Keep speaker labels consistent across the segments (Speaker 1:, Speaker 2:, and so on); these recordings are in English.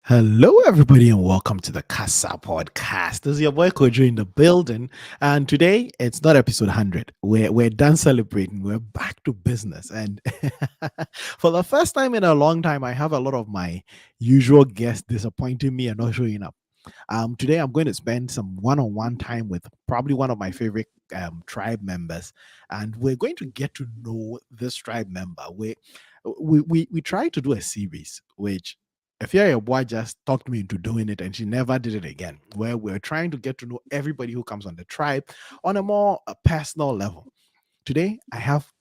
Speaker 1: Hello, everybody, and welcome to the Kasa Podcast. This is your boy Kwadwo in the building, and today it's not episode 100. We're done celebrating. We're back to business, and for the first time in a long time, I have a lot of my usual guests disappointing me and not showing up. Today I'm going to spend some one-on-one time with probably one of my favorite tribe members, and we're going to get to know this tribe member. We tried to do a series, which Afia boy just talked me into doing it, and she never did it again. Where we're trying to get to know everybody who comes on the tribe on a more personal level. Today I have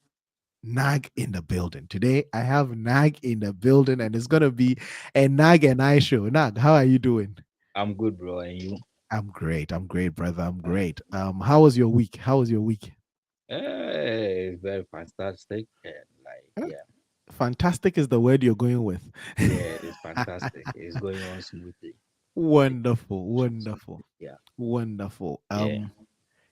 Speaker 1: Nag in the building. Today I have Nag in the building, and it's gonna be a Nag and I show. Nag, how are you doing?
Speaker 2: I'm good, bro. And you?
Speaker 1: I'm great. I'm great, brother. I'm great. How was your week? How was your week?
Speaker 2: It's very fantastic. And
Speaker 1: Huh? Fantastic is the word you're going with.
Speaker 2: it's fantastic. It's going on smoothly. Like,
Speaker 1: Wonderful,
Speaker 2: smooth.
Speaker 1: wonderful,
Speaker 2: Yeah,
Speaker 1: wonderful.
Speaker 2: yeah.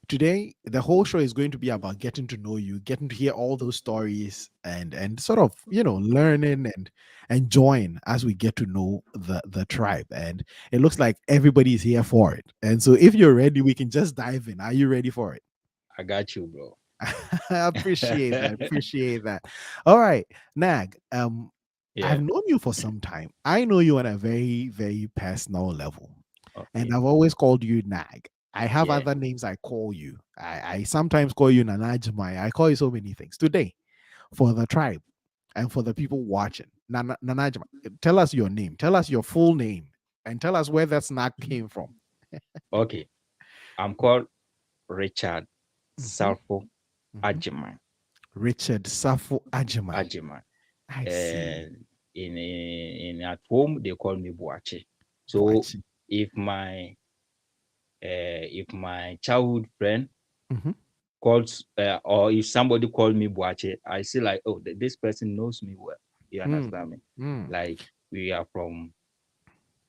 Speaker 1: Today the whole show is going to be about getting to know you, getting to hear all those stories, and sort of learning and enjoying as we get to know the tribe. And it looks like everybody is here for it. And so, if you're ready, we can just dive in. Are you ready for it?
Speaker 2: I got you, bro.
Speaker 1: I appreciate that. Appreciate that. All right, Nag. I've
Speaker 2: Yeah.
Speaker 1: known you for some time. I know you on a very, very personal level, and
Speaker 2: Okay.
Speaker 1: I've always called you Nag. I have
Speaker 2: Yeah.
Speaker 1: other names I call you. I sometimes call you Nanajimai. I call you so many things. Today, for the tribe and for the people watching, Nanajimai, tell us your name. Tell us your full name, and tell us where that snack came from.
Speaker 2: Okay. I'm called Richard
Speaker 1: Mhm,
Speaker 2: Salfo
Speaker 1: mhm.
Speaker 2: Ajiman.
Speaker 1: Richard Safo Ajimai.
Speaker 2: Ajiman.
Speaker 1: I see.
Speaker 2: And in at home they call me Buache. So
Speaker 1: Boachi.
Speaker 2: if my if my childhood friend
Speaker 1: Mhm.
Speaker 2: calls or if somebody called me Buache, I see like, oh, this person knows me well. You
Speaker 1: Mm,
Speaker 2: understand me?
Speaker 1: mm,
Speaker 2: Like we are from.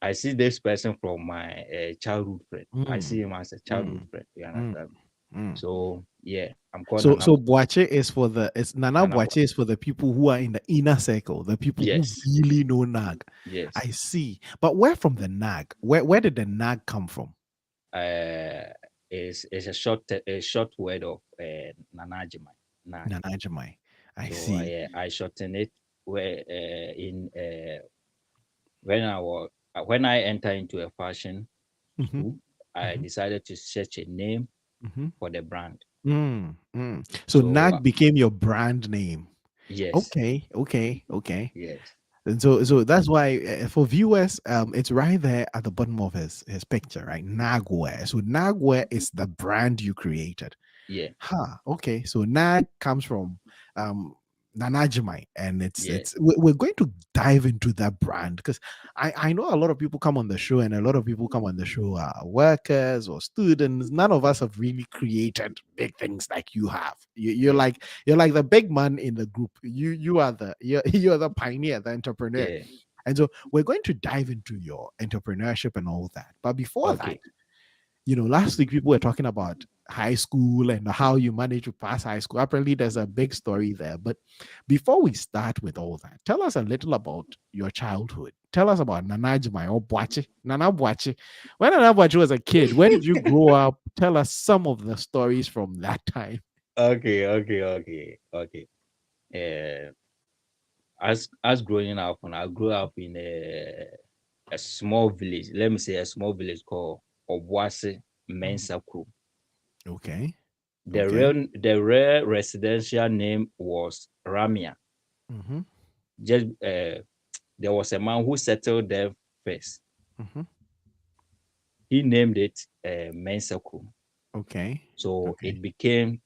Speaker 2: I see this person from my childhood friend. I see
Speaker 1: mm,
Speaker 2: him as a childhood
Speaker 1: mm,
Speaker 2: friend. You
Speaker 1: mm,
Speaker 2: understand me?
Speaker 1: mm.
Speaker 2: So yeah, I'm called
Speaker 1: So
Speaker 2: Nana.
Speaker 1: Boache is for the it's Nana
Speaker 2: Nana
Speaker 1: Boache is for the people who are in the inner circle, the people who
Speaker 2: Yes,
Speaker 1: really know Nag.
Speaker 2: yes.
Speaker 1: I see. But where from the Nag? Where did the Nag come from?
Speaker 2: Uh, is a short word of Nanajima. Nag.
Speaker 1: Nana Jamai. I
Speaker 2: So
Speaker 1: see.
Speaker 2: I shorten it where in when I enter into a fashion
Speaker 1: Mm-hmm,
Speaker 2: school, I
Speaker 1: mm-hmm,
Speaker 2: decided to search a name
Speaker 1: mm-hmm.
Speaker 2: for the brand.
Speaker 1: So
Speaker 2: So
Speaker 1: Nag became your brand name.
Speaker 2: yes,
Speaker 1: Okay, okay, okay.
Speaker 2: yes,
Speaker 1: And so that's why for viewers, it's right there at the bottom of his picture, right? Nagware. So Nagware is the brand you created.
Speaker 2: yeah,
Speaker 1: Huh. Okay. So Nag comes from um Nanajimai, and
Speaker 2: yeah,
Speaker 1: we're going to dive into that brand because I know a lot of people come on the show, and a lot of people come on the show are workers or students. None of us have really created big things like you have.
Speaker 2: yeah,
Speaker 1: You're like the big man in the group. You are you're the pioneer, the entrepreneur.
Speaker 2: yeah.
Speaker 1: And so we're going to dive into your entrepreneurship and all that. But before that,
Speaker 2: Okay,
Speaker 1: last week people were talking about high school and how you managed to pass high school. Apparently, there's a big story there. But before we start with all that, tell us a little about your childhood. Tell us about Nanajimai or Boachi. Nana Boachi. When Nana Boachi was a kid, where did you grow up? Tell us some of the stories from that time.
Speaker 2: okay. Uh, as growing up, when I grew up in a small village, let me say a small village called Obuasi
Speaker 1: Mm.
Speaker 2: Mensa Kru.
Speaker 1: Okay.
Speaker 2: The
Speaker 1: Okay.
Speaker 2: real residential name was Ramia.
Speaker 1: Mm-hmm.
Speaker 2: Just there was a man who settled there first.
Speaker 1: Mm-hmm.
Speaker 2: He named it Mensa Kru.
Speaker 1: Okay.
Speaker 2: So
Speaker 1: Okay.
Speaker 2: it became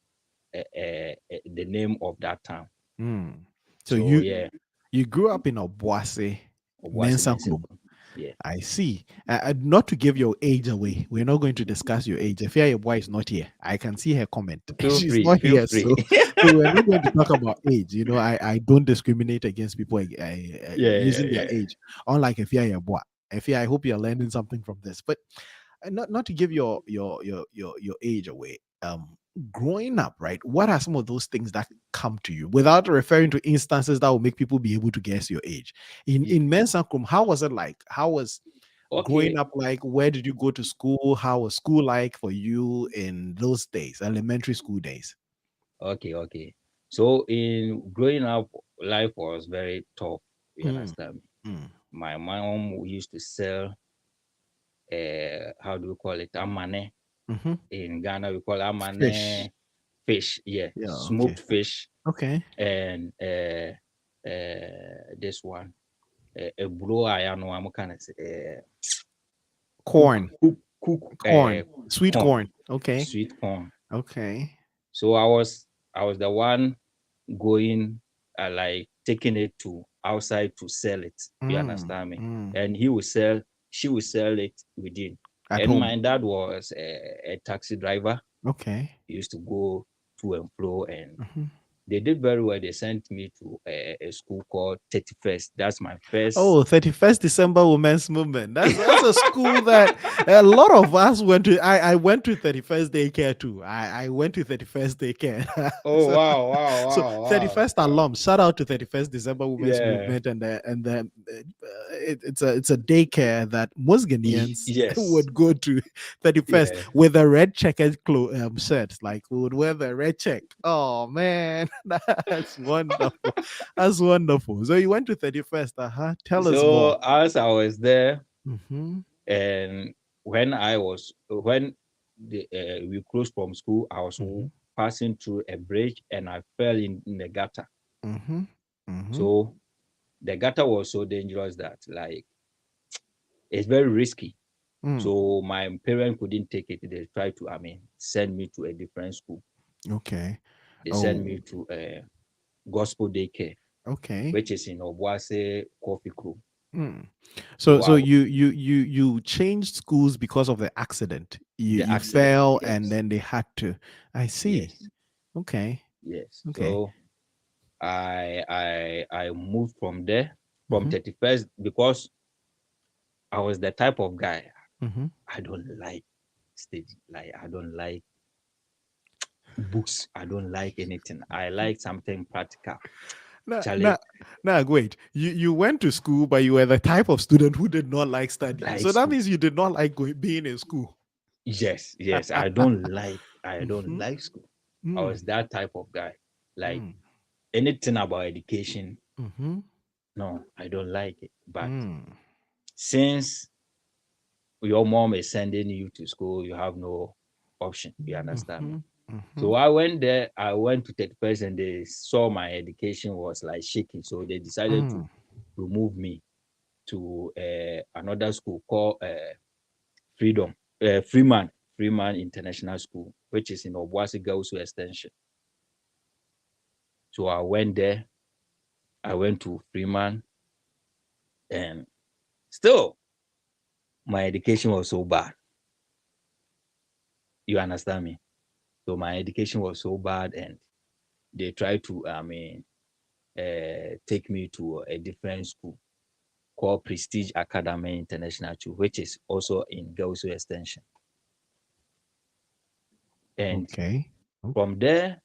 Speaker 2: the name of that town.
Speaker 1: Mm. So
Speaker 2: So yeah,
Speaker 1: you grew up in Obuasi,
Speaker 2: Obuasi
Speaker 1: Mensa.
Speaker 2: Mensa Kru. Yeah.
Speaker 1: I see. Not to give your age away, we're not going to discuss your age. If your boy is not here, I can see her comment.
Speaker 2: Feel
Speaker 1: She's
Speaker 2: free,
Speaker 1: not
Speaker 2: feel
Speaker 1: here,
Speaker 2: free.
Speaker 1: so we're not going to talk about age. I don't discriminate against people
Speaker 2: Yeah, yeah,
Speaker 1: using their
Speaker 2: yeah.
Speaker 1: age. Unlike if you're a boy, I hope you're learning something from this. But not to give your age away. growing up, right? What are some of those things that come to you without referring to instances that will make people be able to guess your age? In Mensacrum, how was it like? How was growing
Speaker 2: Okay,
Speaker 1: up like? Where did you go to school? How was school like for you in those days, elementary school days?
Speaker 2: okay. So in growing up, life was very tough. You
Speaker 1: Mm,
Speaker 2: understand me?
Speaker 1: mm,
Speaker 2: My mom used to sell, how do we call it? Amane.
Speaker 1: mhm.
Speaker 2: In Ghana, we call
Speaker 1: Fish.
Speaker 2: amane fish. Yeah,
Speaker 1: Yeah. Okay.
Speaker 2: smoked fish,
Speaker 1: Okay.
Speaker 2: and this one, a bro. I know I'm kind of cook,
Speaker 1: Corn.
Speaker 2: cook,
Speaker 1: Corn. Sweet
Speaker 2: corn,
Speaker 1: corn. Okay.
Speaker 2: sweet corn.
Speaker 1: Okay.
Speaker 2: So I was the one going, like taking it to outside to sell it. You
Speaker 1: Mm,
Speaker 2: understand me?
Speaker 1: mm.
Speaker 2: And she will sell it within.
Speaker 1: At
Speaker 2: And
Speaker 1: home.
Speaker 2: my dad was a taxi driver.
Speaker 1: Okay.
Speaker 2: He used to go to and fro, and
Speaker 1: Mhm.
Speaker 2: they did very well. They sent me to a school called 31st. That's my first.
Speaker 1: Oh, 31st December Women's Movement. That's a school that a lot of us went to. I went to 31st daycare too. I went to 31st daycare.
Speaker 2: Oh
Speaker 1: so
Speaker 2: wow, wow,
Speaker 1: so
Speaker 2: wow, wow,
Speaker 1: 31st
Speaker 2: wow.
Speaker 1: alums. Shout out to 31st December Women's
Speaker 2: Yeah.
Speaker 1: Movement it's a daycare that most Ghanaians
Speaker 2: Yes.
Speaker 1: would go to 31st
Speaker 2: Yeah.
Speaker 1: with a red checkered shirt. Like we would wear the red check. Oh man, that's wonderful. That's wonderful. So you went to 31st. Tell us more.
Speaker 2: So as I was there,
Speaker 1: Mm-hmm.
Speaker 2: and when we closed from school, I was
Speaker 1: Mm-hmm.
Speaker 2: passing through a bridge, and I fell in the gutter.
Speaker 1: Mm-hmm. Mm-hmm.
Speaker 2: So the gutter was so dangerous that, like, it's very risky.
Speaker 1: Mm.
Speaker 2: So my parents couldn't take it. They tried to, send me to a different school.
Speaker 1: Okay.
Speaker 2: They sent
Speaker 1: Oh,
Speaker 2: me to a gospel daycare,
Speaker 1: okay.
Speaker 2: which is in Obuase Coffee Crew.
Speaker 1: Mm. So
Speaker 2: So
Speaker 1: so you changed schools because of the accident. You
Speaker 2: the
Speaker 1: you
Speaker 2: accident,
Speaker 1: fell and
Speaker 2: yes,
Speaker 1: then they had to. I see.
Speaker 2: yes,
Speaker 1: Okay.
Speaker 2: yes.
Speaker 1: Okay.
Speaker 2: So I moved from there, from
Speaker 1: Mm-hmm.
Speaker 2: 31st, because I was the type of guy.
Speaker 1: Mm-hmm.
Speaker 2: I don't like study. Like, I don't like books. I don't like anything. I like something practical.
Speaker 1: No,
Speaker 2: Charlie,
Speaker 1: no, no, wait. You went to school, but you were the type of student who did not like studying.
Speaker 2: like
Speaker 1: So that
Speaker 2: school.
Speaker 1: means you did not like being in school.
Speaker 2: Yes, yes. I don't
Speaker 1: Mm-hmm.
Speaker 2: like school. I
Speaker 1: Mm,
Speaker 2: was that type of guy. Like,
Speaker 1: mm,
Speaker 2: anything about education,
Speaker 1: mm-hmm.
Speaker 2: no, I don't like it. But
Speaker 1: Mm,
Speaker 2: since your mom is sending you to school, you have no option. You understand me?
Speaker 1: mm-hmm. Mm-hmm.
Speaker 2: So I went there. I went to 31st, and they saw my education was like shaky. So they decided to
Speaker 1: Mm,
Speaker 2: remove me to another school called Freedom, Freeman International School, which is in Obuasi Girls Extension. So I went there. I went to Freeman, and still my education was so bad. You understand me? So my education was so bad, and they tried to, take me to a different school called Prestige Academy International School, which is also in Girls Extension. And
Speaker 1: okay.
Speaker 2: from there,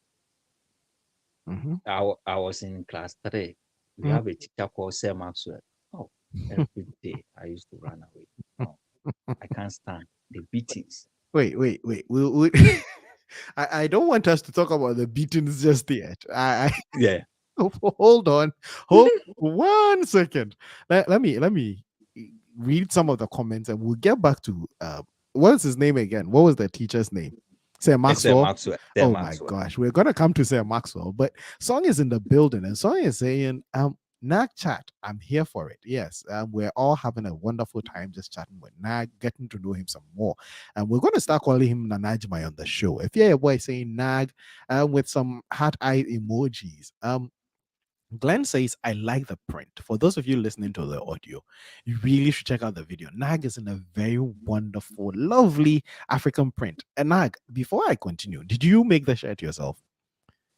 Speaker 1: Mm-hmm.
Speaker 2: I was in class 3. We
Speaker 1: Mm.
Speaker 2: have a teacher called Sir Maxwell. Oh, every day I used to run away. No, I can't stand the beatings.
Speaker 1: Wait. We I don't want us to talk about the beatings just yet.
Speaker 2: Yeah.
Speaker 1: Hold on. Hold 1 second. Let me read some of the comments and we'll get back to what's his name again? What was the teacher's name? Sir
Speaker 2: Sir
Speaker 1: Maxwell.
Speaker 2: Maxwell. Sir
Speaker 1: Oh my
Speaker 2: Maxwell.
Speaker 1: gosh, we're gonna come to Sir Maxwell, but Song is in the building and Song is saying, Nag chat, I'm here for it. Yes, we're all having a wonderful time just chatting with Nag, getting to know him some more. And we're going to start calling him Nanajmai on the show. If you're a boy saying Nag with some heart eye emojis, Glenn says, I like the print. For those of you listening to the audio, you really should check out the video. Nag is in a very wonderful, lovely African print. And Nag, before I continue, did you make the shirt yourself?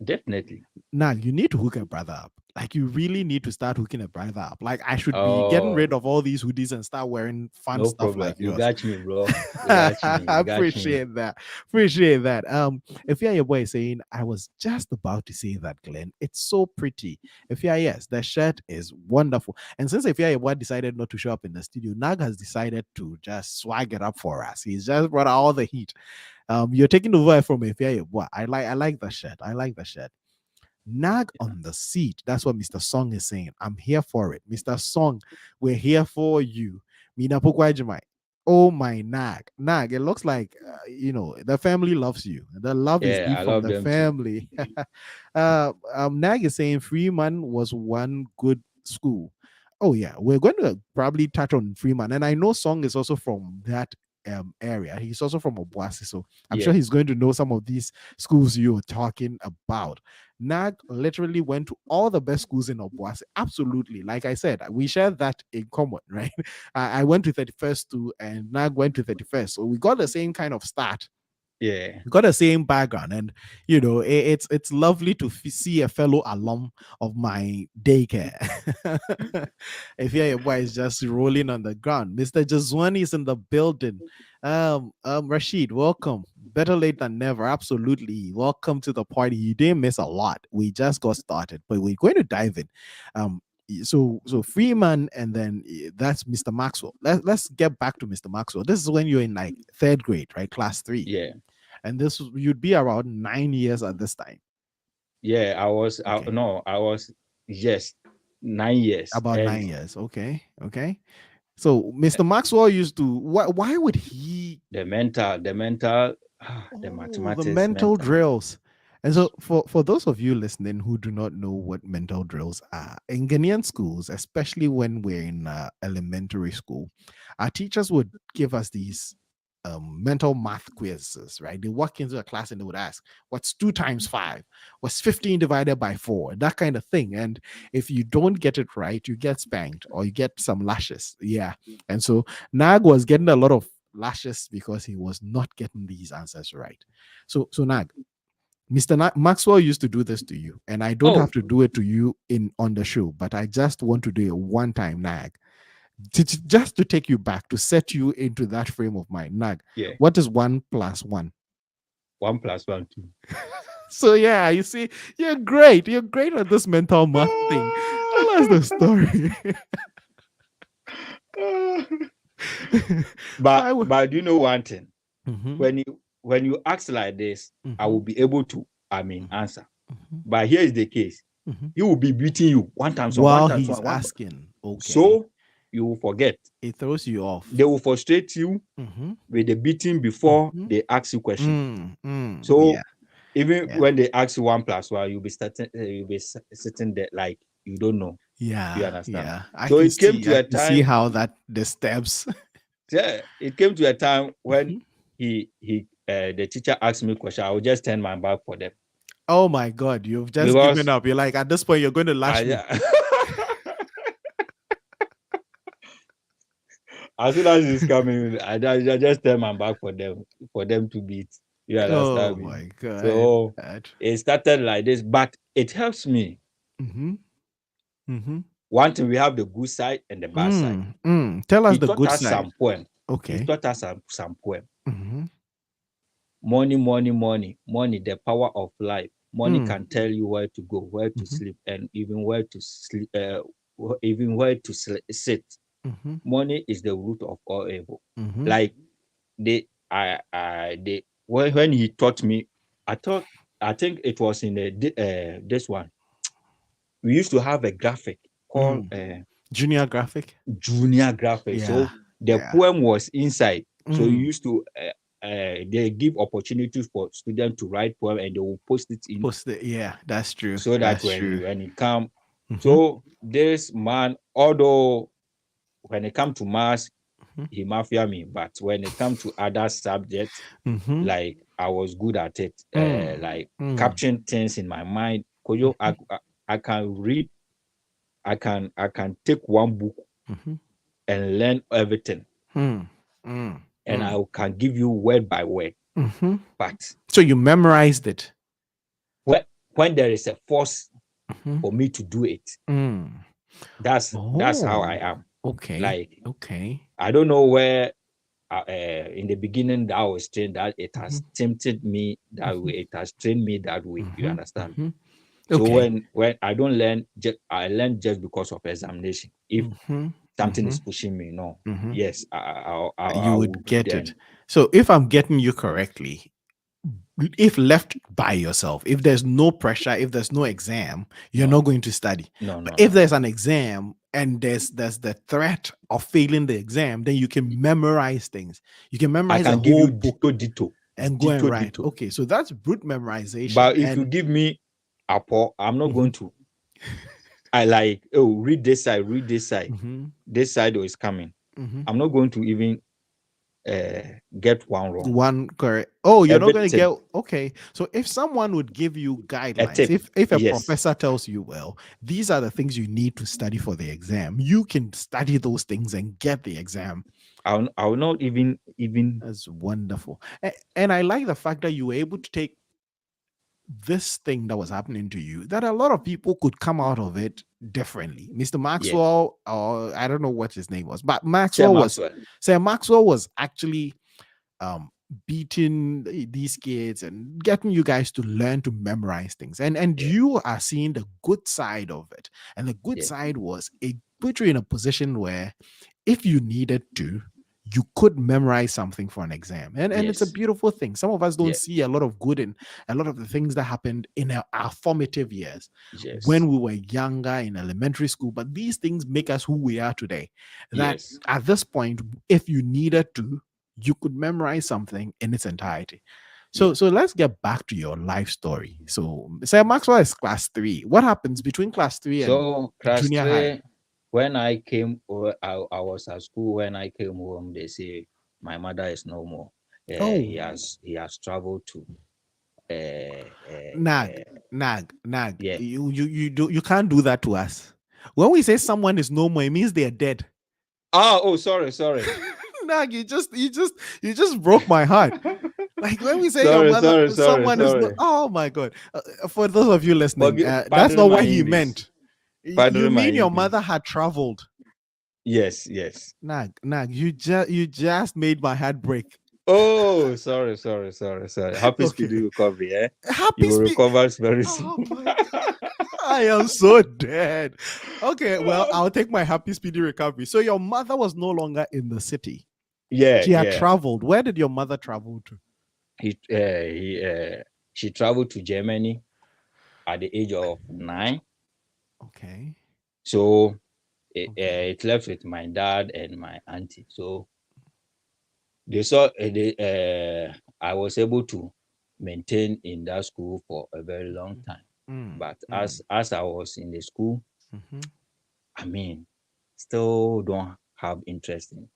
Speaker 2: Definitely.
Speaker 1: Nag, you need to hook a brother up. Like, you really need to start hooking a brother up. Like, I should be getting
Speaker 2: Oh,
Speaker 1: rid of all these hoodies and start wearing fun
Speaker 2: no
Speaker 1: stuff
Speaker 2: problem.
Speaker 1: like
Speaker 2: You
Speaker 1: yours.
Speaker 2: got me, bro. You got me.
Speaker 1: I
Speaker 2: You got me.
Speaker 1: appreciate that. Appreciate that. If you're your boy saying, I was just about to say that, Glenn. It's so pretty. If you're, yes, the shirt is wonderful. And since if you're your boy decided not to show up in the studio, Nag has decided to just swag it up for us. He's just brought all the heat. You're taking the vibe from if you're your boy. I like the shirt. I like the shirt. Nag on the seat. That's what Mr. Song is saying. I'm here for it. Mr. Song, we're here for you. Mina Pokwajimai. Oh my Nag. Nag, it looks like, the family loves you. The love is
Speaker 2: Yeah,
Speaker 1: deep
Speaker 2: I
Speaker 1: from
Speaker 2: love
Speaker 1: the
Speaker 2: them too.
Speaker 1: family. Nag is saying Freeman was one good school. Oh yeah, we're going to probably touch on Freeman. And I know Song is also from that area. He's also from Obuasi. So I'm sure
Speaker 2: Yeah,
Speaker 1: he's going to know some of these schools you're talking about. Nag literally went to all the best schools in Obuasi. Absolutely. Like I said, we share that in common, right? I went to 31st too, and Nag went to 31st. So we got the same kind of start.
Speaker 2: yeah,
Speaker 1: We got the same background, and it's lovely to see a fellow alum of my daycare. If your boy is just rolling on the ground, Mr. Jazwani is in the building. Rashid, welcome. Better late than never. Absolutely, welcome to the party. You didn't miss a lot. We just got started, but we're going to dive in. So Freeman, and then that's Mr. Maxwell. Let's get back to Mr. Maxwell. This is when you're in like third grade, right? Class 3,
Speaker 2: yeah,
Speaker 1: and this you'd be around 9 years at this time.
Speaker 2: yeah.
Speaker 1: Okay,
Speaker 2: No, I was, yes, 9 years.
Speaker 1: about
Speaker 2: And
Speaker 1: 9 years. Okay. So Mr. Maxwell used to. Why would he?
Speaker 2: the
Speaker 1: Oh, the
Speaker 2: mathematics,
Speaker 1: mental
Speaker 2: mental.
Speaker 1: drills. And so for those of you listening who do not know what mental drills are, in Ghanaian schools, especially when we're in elementary school, our teachers would give us these mental math quizzes, right? They walk into a class and they would ask, what's 2 times 5? What's 15 divided by 4? That kind of thing. And if you don't get it right, you get spanked or you get some lashes. Yeah. And so Nag was getting a lot of lashes because he was not getting these answers right. So Nag, Mr. Maxwell used to do this to you, and I don't
Speaker 2: Oh,
Speaker 1: have to do it to you in on the show, but I just want to do it one time, Nag, just to take you back, to set you into that frame of mind. Nag,
Speaker 2: yeah.
Speaker 1: what is 1 + 1?
Speaker 2: 1 + 1, 2.
Speaker 1: So yeah, you see, you're great. You're great at this mental math thing. Tell us the story.
Speaker 2: but
Speaker 1: Why would?
Speaker 2: but you know one thing,
Speaker 1: Mm-hmm,
Speaker 2: when you ask like this, I
Speaker 1: mm-hmm,
Speaker 2: will be able to,
Speaker 1: mm-hmm,
Speaker 2: answer.
Speaker 1: mm-hmm,
Speaker 2: But here is the case:
Speaker 1: mm-hmm.
Speaker 2: he will be beating you one times one, one
Speaker 1: While
Speaker 2: times
Speaker 1: he's
Speaker 2: one, one.
Speaker 1: asking, okay,
Speaker 2: So you will forget.
Speaker 1: it throws you off.
Speaker 2: They will frustrate you
Speaker 1: Mm-hmm,
Speaker 2: with the beating before
Speaker 1: mm-hmm,
Speaker 2: they ask you question.
Speaker 1: yeah,
Speaker 2: So even
Speaker 1: yeah.
Speaker 2: when they ask you 1 + 1, you'll be sitting there like you don't know. You
Speaker 1: Yeah,
Speaker 2: understand?
Speaker 1: yeah.
Speaker 2: So it came
Speaker 1: I
Speaker 2: to a
Speaker 1: can see
Speaker 2: time.
Speaker 1: how that disturbs.
Speaker 2: Yeah, it came to a time when
Speaker 1: Mhm.
Speaker 2: the teacher asked me question. I will just turn my back for them
Speaker 1: Oh my God, you've just given
Speaker 2: because
Speaker 1: up. You're like, at this point, you're going to lash me.
Speaker 2: I as soon as it's coming, I just turn my back for them to beat. You
Speaker 1: Oh
Speaker 2: understand me?
Speaker 1: my God.
Speaker 2: So it started like this, but it helps me.
Speaker 1: Mm-hmm. Mm-hmm.
Speaker 2: One thing, we have the good side and the bad side.
Speaker 1: Tell us
Speaker 2: He
Speaker 1: the
Speaker 2: taught
Speaker 1: good
Speaker 2: us
Speaker 1: side.
Speaker 2: some poem. He
Speaker 1: Okay.
Speaker 2: taught us some poem.
Speaker 1: Mm-hmm.
Speaker 2: Money, money, money, money, the power of life. Money
Speaker 1: Mm.
Speaker 2: can tell you where to go, where to
Speaker 1: Mm-hmm.
Speaker 2: sleep, and even where to sleep, even where to sit.
Speaker 1: Mm-hmm.
Speaker 2: Money is the root of all evil.
Speaker 1: Mm-hmm.
Speaker 2: Like they when he taught me, I think it was in this one. We used to have a graphic called
Speaker 1: Junior graphic.
Speaker 2: junior graphic.
Speaker 1: Yeah.
Speaker 2: So the
Speaker 1: Yeah.
Speaker 2: poem was inside. So you
Speaker 1: Mm.
Speaker 2: used to they give opportunities for students to write poem and they will post it in
Speaker 1: Post it. Yeah, that's true.
Speaker 2: so that
Speaker 1: That's
Speaker 2: when
Speaker 1: true.
Speaker 2: it come.
Speaker 1: Mm-hmm.
Speaker 2: So this man, although when it come to maths,
Speaker 1: Mm-hmm.
Speaker 2: he mafia me, but when it come to other subjects,
Speaker 1: Mm-hmm.
Speaker 2: like I was good at it,
Speaker 1: Mm.
Speaker 2: like
Speaker 1: Mm.
Speaker 2: capturing things in my mind. Koyo, I can read, I can take one book
Speaker 1: Mm-hmm.
Speaker 2: and learn everything,
Speaker 1: Mm. Mm.
Speaker 2: and
Speaker 1: Mm.
Speaker 2: I can give you word by word.
Speaker 1: Mm-hmm.
Speaker 2: But
Speaker 1: So you memorized it.
Speaker 2: when when there is a force, for me to do it.
Speaker 1: Mm.
Speaker 2: That's how I
Speaker 1: Oh,
Speaker 2: am.
Speaker 1: okay.
Speaker 2: Like,
Speaker 1: Okay.
Speaker 2: I don't know where in the beginning that I was trained, that it has
Speaker 1: Mhm,
Speaker 2: tempted me that way.
Speaker 1: mhm,
Speaker 2: It has trained me that way. You
Speaker 1: mhm,
Speaker 2: understand?
Speaker 1: mhm.
Speaker 2: So
Speaker 1: Okay.
Speaker 2: when I don't learn, I learn just because of examination. If
Speaker 1: Mhm,
Speaker 2: something is
Speaker 1: mhm,
Speaker 2: pushing me, no,
Speaker 1: mhm.
Speaker 2: yes, I
Speaker 1: You
Speaker 2: will
Speaker 1: would
Speaker 2: do
Speaker 1: get it.
Speaker 2: them.
Speaker 1: So if I'm getting you correctly, if left by yourself, if there's no pressure, if there's no exam, you're
Speaker 2: No,
Speaker 1: not going to study.
Speaker 2: no,
Speaker 1: But
Speaker 2: no,
Speaker 1: if
Speaker 2: no,
Speaker 1: there's
Speaker 2: no.
Speaker 1: an exam and there's the threat of failing the exam, then you can memorize things. You can
Speaker 2: I
Speaker 1: memorize a
Speaker 2: can give
Speaker 1: whole
Speaker 2: you
Speaker 1: book and go and
Speaker 2: ditto,
Speaker 1: write.
Speaker 2: ditto.
Speaker 1: Okay, so that's brute memorization.
Speaker 2: But if you
Speaker 1: And
Speaker 2: give me a paw, I'm not
Speaker 1: mhm,
Speaker 2: going to. I like, oh, read this side, read this side.
Speaker 1: mhm,
Speaker 2: This side is coming.
Speaker 1: mhm.
Speaker 2: I'm not going to even get one wrong.
Speaker 1: One correct. Oh, you're not going to
Speaker 2: Everything,
Speaker 1: get okay. So if someone would give you
Speaker 2: a
Speaker 1: guidelines,
Speaker 2: tip.
Speaker 1: if a
Speaker 2: Yes,
Speaker 1: professor tells you, well, these are the things you need to study for the exam, you can study those things and get the exam.
Speaker 2: I'll not even.
Speaker 1: That's wonderful. And I like the fact that you were able to take this thing that was happening to you, that a lot of people could come out of it differently. Mr.
Speaker 2: Yeah,
Speaker 1: Maxwell, or I don't know what his name was, but
Speaker 2: Sir
Speaker 1: Maxwell was,
Speaker 2: Maxwell.
Speaker 1: Sir Maxwell was actually um beating these kids and getting you guys to learn to memorize things, and
Speaker 2: Yeah,
Speaker 1: you are seeing the good side of it. And the good
Speaker 2: yeah,
Speaker 1: side was it put you in a position where if you needed to, you could memorize something for an exam. And it's a
Speaker 2: yes,
Speaker 1: beautiful thing. Some of us don't
Speaker 2: yeah,
Speaker 1: see a lot of good in a lot of the things that happened in our formative years
Speaker 2: yes,
Speaker 1: when we were younger in elementary school, but these things make us who we are today. That
Speaker 2: yes,
Speaker 1: at this point, if you needed to, you could memorize something in its entirety.
Speaker 2: yeah.
Speaker 1: So let's get back to your life story. So say Maxwell is class 3. What happens between class 3 and
Speaker 2: So class
Speaker 1: junior high?
Speaker 2: three, when I came, I was at school. When I came home, they say my mother is no more.
Speaker 1: Oh,
Speaker 2: He has traveled to.
Speaker 1: nag, nag.
Speaker 2: Yeah.
Speaker 1: You can't do that to us. When we say someone is no more, it means they're dead.
Speaker 2: Oh, sorry.
Speaker 1: Nag, you just broke my heart. Like when we say your
Speaker 2: sorry,
Speaker 1: mother,
Speaker 2: sorry, sorry,
Speaker 1: someone is no.
Speaker 2: sorry.
Speaker 1: Oh my god! For those of you listening, that's
Speaker 2: Pardon
Speaker 1: not
Speaker 2: my
Speaker 1: what he
Speaker 2: English.
Speaker 1: meant. You
Speaker 2: Pardon my
Speaker 1: mean your
Speaker 2: English.
Speaker 1: mother had traveled?
Speaker 2: Yes, yes.
Speaker 1: Nag. You just made my heart break.
Speaker 2: Oh, sorry. Happy
Speaker 1: Okay,
Speaker 2: speedy recovery, eh? You
Speaker 1: happy
Speaker 2: will
Speaker 1: speak.
Speaker 2: recover very soon.
Speaker 1: Oh my god, I am so dead. Okay, well, I'll take my happy speedy recovery. So your mother was no longer in the city.
Speaker 2: Yeah,
Speaker 1: She had
Speaker 2: yeah.
Speaker 1: traveled. Where did your mother travel to?
Speaker 2: She traveled to Germany at the age of 9.
Speaker 1: Okay.
Speaker 2: So
Speaker 1: Okay.
Speaker 2: it left with my dad and my auntie. So they saw I was able to maintain in that school for a very long time.
Speaker 1: Mm,
Speaker 2: But
Speaker 1: mm,
Speaker 2: as I was in the school,
Speaker 1: mhm.
Speaker 2: I mean, still don't have interest in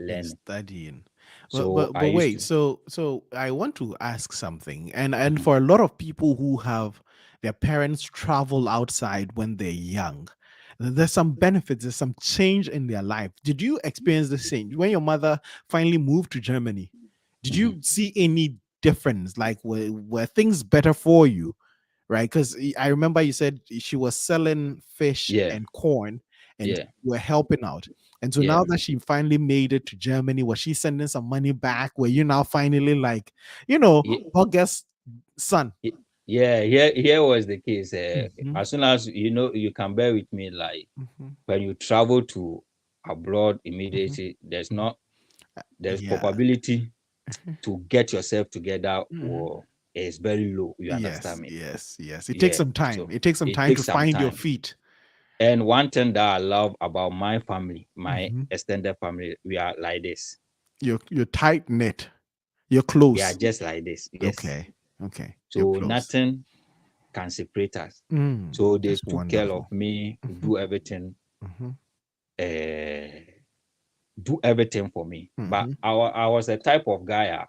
Speaker 1: In
Speaker 2: learning.
Speaker 1: studying. But
Speaker 2: So I used
Speaker 1: wait,
Speaker 2: to.
Speaker 1: so I want to ask something. And
Speaker 2: Mhm,
Speaker 1: for a lot of people who have their parents travel outside when they're young, there's some benefits, there's some change in their life. Did you experience the same when your mother finally moved to Germany? Did
Speaker 2: mhm.
Speaker 1: you see any difference? Like were things better for you? Right? Because I remember you said she was selling fish
Speaker 2: Yeah,
Speaker 1: and corn and
Speaker 2: yeah,
Speaker 1: you were helping out. And so
Speaker 2: yeah.
Speaker 1: now that she finally made it to Germany, was she sending some money back? Were you now finally like,
Speaker 2: Ye-
Speaker 1: August son?
Speaker 2: Yeah, here was the case.
Speaker 1: Mhm,
Speaker 2: As soon as you know, you can bear with me. Like
Speaker 1: mhm,
Speaker 2: when you travel to abroad
Speaker 1: mhm,
Speaker 2: immediately,
Speaker 1: mhm.
Speaker 2: there's
Speaker 1: Yeah.
Speaker 2: probability to get yourself together
Speaker 1: Mhm.
Speaker 2: or is very low. You understand
Speaker 1: Yes,
Speaker 2: me?
Speaker 1: yes, yes. It takes
Speaker 2: Yeah.
Speaker 1: some time.
Speaker 2: So
Speaker 1: It takes some
Speaker 2: it
Speaker 1: time to
Speaker 2: takes some
Speaker 1: find your
Speaker 2: time.
Speaker 1: feet.
Speaker 2: And one thing that I love about my family, my
Speaker 1: Mhm.
Speaker 2: extended family, we are like this.
Speaker 1: You're tight knit. You're
Speaker 2: We are
Speaker 1: close.
Speaker 2: just like this. Yes.
Speaker 1: Okay. Okay. You're
Speaker 2: So
Speaker 1: close.
Speaker 2: nothing can separate us.
Speaker 1: Mm,
Speaker 2: So they
Speaker 1: that's
Speaker 2: took care of
Speaker 1: wonderful.
Speaker 2: me,
Speaker 1: Mhm,
Speaker 2: do everything,
Speaker 1: mhm,
Speaker 2: uh, do everything for me. But
Speaker 1: mhm,
Speaker 2: I was a type of guy.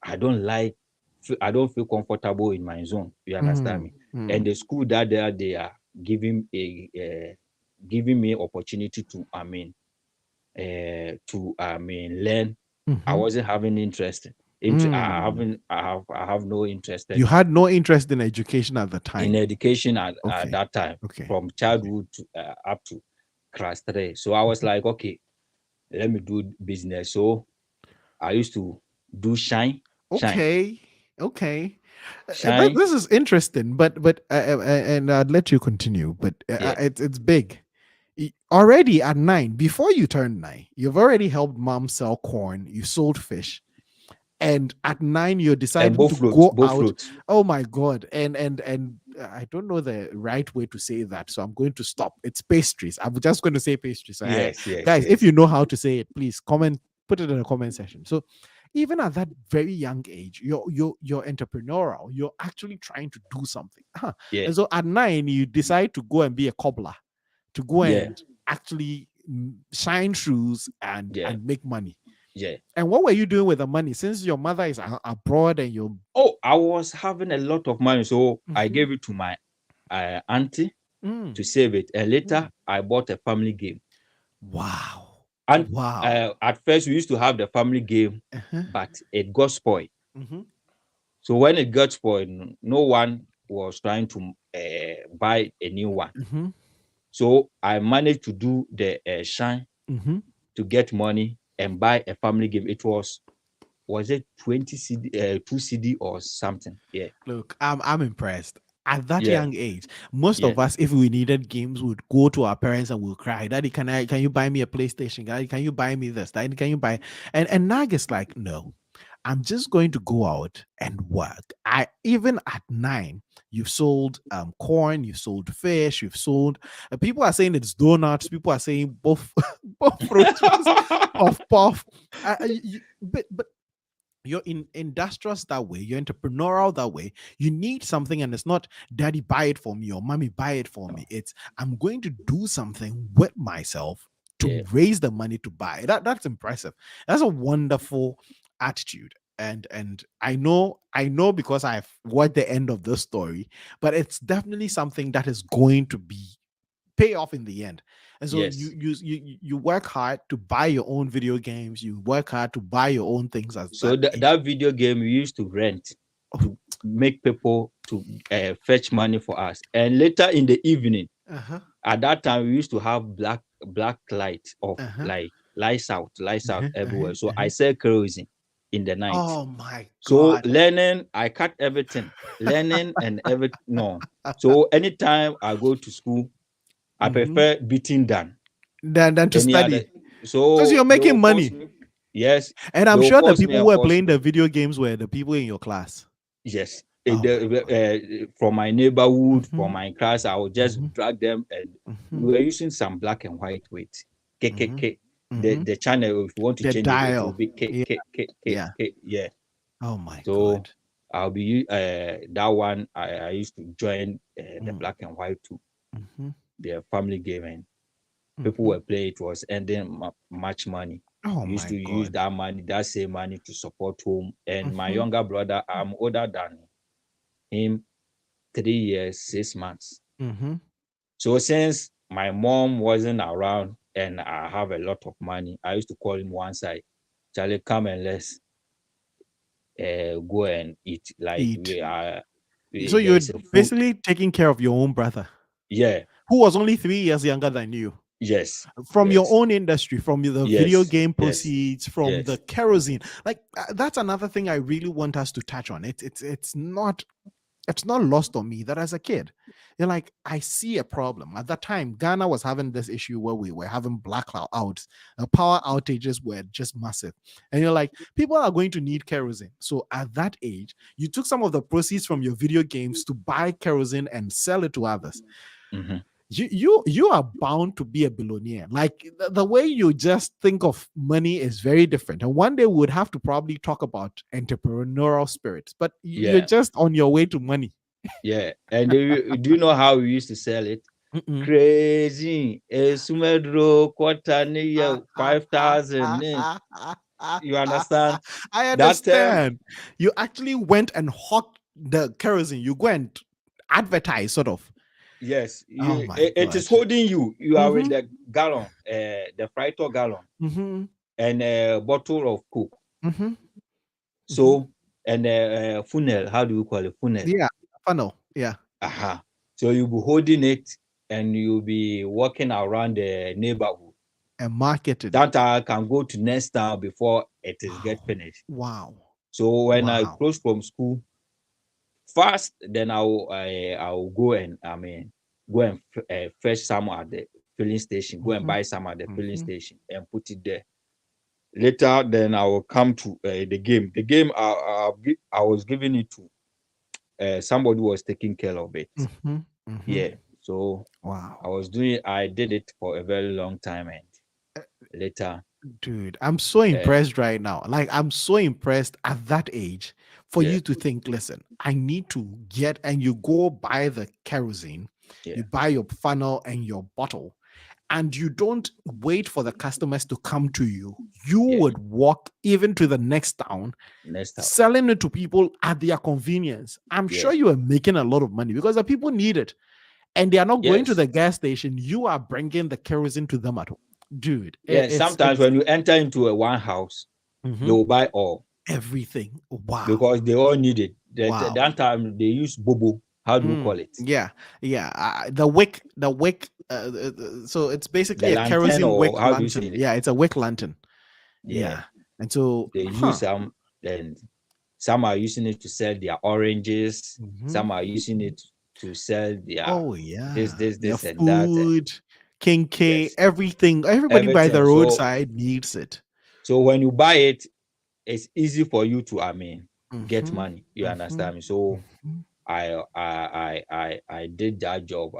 Speaker 2: I don't like. I don't feel comfortable in my zone. You understand
Speaker 1: mm,
Speaker 2: me? And
Speaker 1: mm.
Speaker 2: the school that they are giving me opportunity to learn. I
Speaker 1: Mhm.
Speaker 2: wasn't having interest. I
Speaker 1: Mm.
Speaker 2: haven't. I have no interest
Speaker 1: You had no interest in education at the
Speaker 2: in
Speaker 1: time.
Speaker 2: education at
Speaker 1: Okay.
Speaker 2: that time,
Speaker 1: Okay.
Speaker 2: from childhood to, up to class 3. So I was like, okay, let me do business. So I used to do shine,
Speaker 1: Okay. Okay.
Speaker 2: shine.
Speaker 1: This is interesting, but and I'd let you continue. But
Speaker 2: Yeah,
Speaker 1: it's big. Already at 9, before you turned 9, you've already helped mom sell corn. You sold fish, and at 9 you're
Speaker 2: and
Speaker 1: deciding to go
Speaker 2: both
Speaker 1: out.
Speaker 2: floats.
Speaker 1: Oh my god. And I don't know the right way to say that, so I'm going to stop. It's pastries. I'm just going to say pastries.
Speaker 2: Yes, yes,
Speaker 1: Guys, if
Speaker 2: yes,
Speaker 1: you know how to say it, please comment, put it in the comment section. So even at that very young age, you're entrepreneurial. You're actually trying to do something. Huh.
Speaker 2: yeah,
Speaker 1: And so at 9 you decide to go and be a cobbler, to go
Speaker 2: yeah,
Speaker 1: and actually shine shoes
Speaker 2: yeah,
Speaker 1: and make money.
Speaker 2: yeah.
Speaker 1: And what were you doing with the money, since your mother is abroad and you're...
Speaker 2: Oh, I was having a lot of money, so I
Speaker 1: Mhm.
Speaker 2: gave it to my auntie
Speaker 1: Mm.
Speaker 2: to save it, and later
Speaker 1: Mm.
Speaker 2: I bought a family game.
Speaker 1: Wow.
Speaker 2: And
Speaker 1: Wow.
Speaker 2: at first we used to have the family game,
Speaker 1: Uh-huh.
Speaker 2: but it got spoiled.
Speaker 1: Mhm.
Speaker 2: So when it got spoiled, no one was trying to buy a new one.
Speaker 1: Mhm.
Speaker 2: So I managed to do the shine
Speaker 1: Mhm.
Speaker 2: to get money and buy a family game. It was it 20 CD, 2 CD or something? Yeah,
Speaker 1: Look, I'm impressed. At that
Speaker 2: yeah,
Speaker 1: young age, most
Speaker 2: yeah.
Speaker 1: of us, if we needed games, would go to our parents and we'll cry, "Daddy, can you buy me a PlayStation? Daddy, can you buy me this? Daddy, can you buy..." And Nag is like, "No, I'm just going to go out and work." I Even at 9, you've sold corn, you've sold fish, you've sold. People are saying it's donuts. People are saying both, both roaches, puff puff. But you're industrious that way, you're entrepreneurial that way. You need something, and it's not daddy buy it for me or mommy buy it for me. It's I'm going to do something with myself to
Speaker 2: Yeah.
Speaker 1: raise the money to buy that. That's impressive. That's a wonderful attitude. And I know because I've watched the end of this story, but it's definitely something that is going to be pay off in the end. And so
Speaker 2: Yes.
Speaker 1: you work hard to buy your own video games, you work hard to buy your own things at
Speaker 2: So
Speaker 1: that age.
Speaker 2: that video game we used to rent
Speaker 1: Oh,
Speaker 2: to make people to fetch money for us. And later in the evening,
Speaker 1: uh-huh,
Speaker 2: at that time we used to have black light of
Speaker 1: uh-huh,
Speaker 2: like lights out
Speaker 1: uh-huh, uh-huh,
Speaker 2: everywhere. So I
Speaker 1: uh-huh.
Speaker 2: sell kerosene in the night.
Speaker 1: Oh my
Speaker 2: So
Speaker 1: god.
Speaker 2: learning, I cut everything, learning and every no. So anytime I go to school, I
Speaker 1: Mhm.
Speaker 2: prefer beating than
Speaker 1: Than to
Speaker 2: any other.
Speaker 1: study, because
Speaker 2: So
Speaker 1: you're
Speaker 2: they
Speaker 1: making
Speaker 2: will force
Speaker 1: money.
Speaker 2: me. Yes,
Speaker 1: And
Speaker 2: they
Speaker 1: I'm
Speaker 2: will
Speaker 1: sure the
Speaker 2: force me
Speaker 1: people
Speaker 2: and
Speaker 1: who are
Speaker 2: force
Speaker 1: playing
Speaker 2: me.
Speaker 1: the video games were the people in your class.
Speaker 2: Yes,
Speaker 1: Oh my god.
Speaker 2: from my neighborhood, from
Speaker 1: Mhm,
Speaker 2: my class, I would just
Speaker 1: mhm,
Speaker 2: drag them, and
Speaker 1: mhm,
Speaker 2: we were using some black and white weight.
Speaker 1: mhm,
Speaker 2: KKK.
Speaker 1: mhm.
Speaker 2: The channel, if you want to
Speaker 1: The
Speaker 2: change it, it will
Speaker 1: dial.
Speaker 2: be K
Speaker 1: Yeah,
Speaker 2: K K K
Speaker 1: yeah.
Speaker 2: K. Yeah.
Speaker 1: Oh my
Speaker 2: So
Speaker 1: god.
Speaker 2: I'll be that one. I used to join the
Speaker 1: Mm,
Speaker 2: black and white too,
Speaker 1: mhm,
Speaker 2: the family game, and people
Speaker 1: mhm.
Speaker 2: were playing. It was ending much money.
Speaker 1: Oh
Speaker 2: We used
Speaker 1: my
Speaker 2: to use
Speaker 1: god.
Speaker 2: that money, that same money, to support home. And my
Speaker 1: Mhm.
Speaker 2: younger brother, I'm older than him, 3 years, 6 months.
Speaker 1: Mhm.
Speaker 2: So since my mom wasn't around and I have a lot of money, I used to call him one side, Charlie, come and let's go and eat. Like
Speaker 1: Eat. So
Speaker 2: there
Speaker 1: you're
Speaker 2: is a food.
Speaker 1: basically taking care of your own brother,
Speaker 2: Yeah.
Speaker 1: who was only 3 years younger than you.
Speaker 2: Yes.
Speaker 1: From your
Speaker 2: Yes.
Speaker 1: own industry, from the video
Speaker 2: Yes.
Speaker 1: game
Speaker 2: Yes.
Speaker 1: proceeds, from the
Speaker 2: Yes.
Speaker 1: kerosene. Like that's another thing I really want us to touch on. It's not lost on me that as a kid, you're like, I see a problem. At that time, Ghana was having this issue where we were having blackouts. The power outages were just massive. And you're like, people are going to need kerosene. So at that age, you took some of the proceeds from your video games to buy kerosene and sell it to others.
Speaker 2: Mm-hmm.
Speaker 1: You are bound to be a billionaire. Like the way you just think of money is very different. And one day we would have to probably talk about entrepreneurial spirits, but you're
Speaker 2: Yeah.
Speaker 1: just on your way to money.
Speaker 2: Yeah. And do you know how we used to sell it?
Speaker 1: Mm-mm.
Speaker 2: Crazy. Sumedro quarter near 5,000. You understand?
Speaker 1: I
Speaker 2: That time,
Speaker 1: understand. You actually went and hawked the kerosene. You go and advertise, sort of.
Speaker 2: yes,
Speaker 1: Oh my
Speaker 2: it is
Speaker 1: god.
Speaker 2: holding you. You are with
Speaker 1: Mm-hmm.
Speaker 2: the gallon, the Frito gallon,
Speaker 1: Mm-hmm.
Speaker 2: and a bottle of Coke.
Speaker 1: Mm-hmm. Mm-hmm.
Speaker 2: So, and funnel, how do you call it? Funnel.
Speaker 1: Yeah. Funnel. Yeah.
Speaker 2: Aha. So you'll be holding it and you'll be walking around the neighborhood.
Speaker 1: And marketing.
Speaker 2: That I can go to next town before it is get
Speaker 1: Wow.
Speaker 2: finished.
Speaker 1: Wow.
Speaker 2: So when I
Speaker 1: Wow.
Speaker 2: close from school, first, then I'll go and go and fetch some at the filling station. Go and
Speaker 1: Mm-hmm.
Speaker 2: buy some at the filling
Speaker 1: Mm-hmm.
Speaker 2: station and put it there. Later, then I will come to the game. The game I was giving it to somebody who was taking care of it.
Speaker 1: Mm-hmm. Mm-hmm.
Speaker 2: Yeah. So
Speaker 1: Wow.
Speaker 2: I did it for a very long time, and later,
Speaker 1: Dude, I'm so
Speaker 2: uh,
Speaker 1: impressed right now. Like, I'm so impressed at that age for
Speaker 2: yeah,
Speaker 1: you to think, listen, I need to get, and you go buy the kerosene,
Speaker 2: yeah,
Speaker 1: you buy your funnel and your bottle, and you don't wait for the customers to come to you. You
Speaker 2: yeah.
Speaker 1: would walk even to the next town,
Speaker 2: Next time,
Speaker 1: selling it to people at their convenience. I'm
Speaker 2: yeah,
Speaker 1: sure you are making a lot of money because the people need it and they are not going to
Speaker 2: yes,
Speaker 1: the gas station. You are bringing the kerosene to them at home. Dude,
Speaker 2: yeah.
Speaker 1: it's
Speaker 2: Sometimes when you enter into a one house, they
Speaker 1: Mhm.
Speaker 2: will buy all
Speaker 1: Everything. Wow.
Speaker 2: because they all need it.
Speaker 1: Wow.
Speaker 2: That time they use bobo. How do you call it?
Speaker 1: Yeah. Yeah. The wick. So it's
Speaker 2: The
Speaker 1: basically a
Speaker 2: lantern,
Speaker 1: kerosene wick
Speaker 2: or how do you say
Speaker 1: lantern.
Speaker 2: it?
Speaker 1: Yeah. It's a wick lantern.
Speaker 2: Yeah,
Speaker 1: Yeah. And so,
Speaker 2: they use
Speaker 1: huh.
Speaker 2: some. Then some are using it to sell their oranges.
Speaker 1: Mhm.
Speaker 2: Some are using it to sell their
Speaker 1: Oh, yeah. Their
Speaker 2: this, and that. And
Speaker 1: food, kinky,
Speaker 2: yes,
Speaker 1: everything. Everybody by
Speaker 2: everything.
Speaker 1: the roadside needs it.
Speaker 2: So when you buy it, it's easy for you to get
Speaker 1: Mm-hmm.
Speaker 2: money. You
Speaker 1: Mm-hmm.
Speaker 2: understand me? So
Speaker 1: Mm-hmm.
Speaker 2: I did that job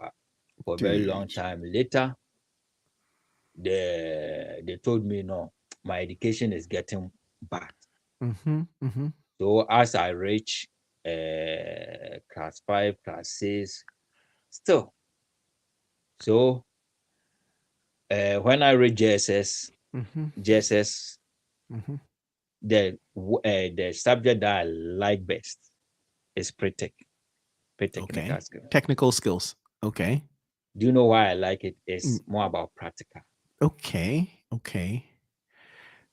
Speaker 2: for a very long
Speaker 1: Dude.
Speaker 2: time. Later, they told me no, my education is getting bad.
Speaker 1: Mm-hmm. Mm-hmm.
Speaker 2: So as I reach class 5, class 6, still. So when I read
Speaker 1: Mm-hmm.
Speaker 2: JSS,
Speaker 1: Mm-hmm.
Speaker 2: the subject that I like best is
Speaker 1: Okay.
Speaker 2: pre-technical skill.
Speaker 1: Technical skills. Okay.
Speaker 2: Do you know why I like it?
Speaker 1: Mm,
Speaker 2: It's more about practical.
Speaker 1: okay. Okay.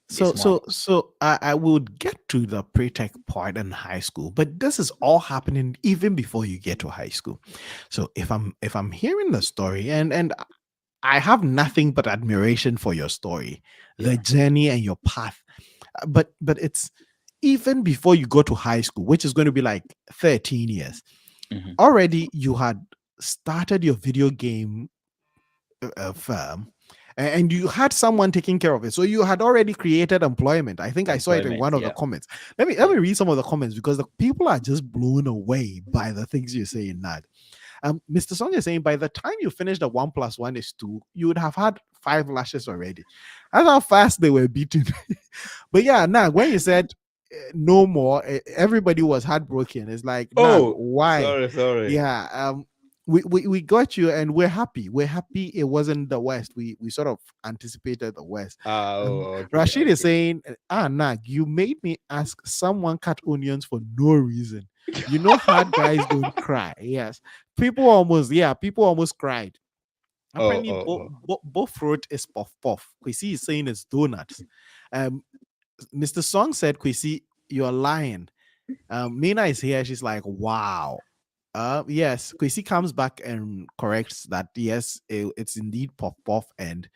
Speaker 1: So,
Speaker 2: It's more
Speaker 1: so,
Speaker 2: about
Speaker 1: so I would get to the pre-tech part in high school, but this is all happening even before you get to high school. So if I'm hearing the story, and I have nothing but admiration for your story, the
Speaker 2: yeah.
Speaker 1: journey and your path. But it's even before you go to high school, which is going to be like 13 years.
Speaker 2: Hmm.
Speaker 1: Already you had started your video game firm and you had someone taking care of it, so you had already created employment. I think I saw it in
Speaker 2: Employment.
Speaker 1: one of the
Speaker 2: Yeah.
Speaker 1: comments. Let me
Speaker 2: Yeah.
Speaker 1: read some of the comments because the people are just blown away by the things you say in that. Mr. Song is saying by the time you finish the 1 plus 1 is 2, you would have had 5 lashes already. That's how fast they were beaten. But yeah, now when you said no more, everybody was heartbroken. It's like, nah,
Speaker 2: Oh,
Speaker 1: why?
Speaker 2: sorry.
Speaker 1: Yeah, we got you, and we're happy. We're happy it wasn't the West. We sort of anticipated the West.
Speaker 2: Okay,
Speaker 1: Rashid is
Speaker 2: okay.
Speaker 1: saying, Nag, you made me ask someone cut onions for no reason. You know, hard guys don't cry. Yes, people almost cried.
Speaker 2: Oh,
Speaker 1: Apparently,
Speaker 2: oh,
Speaker 1: both
Speaker 2: oh.
Speaker 1: both fruit is puff puff. Kwesi is saying it's donuts. Um, Mr. Song said, Kwesi, you're lying. Mina is here. She's like, wow. Yes, Kwesi comes back and corrects that. Yes, it's indeed Puff Puff. And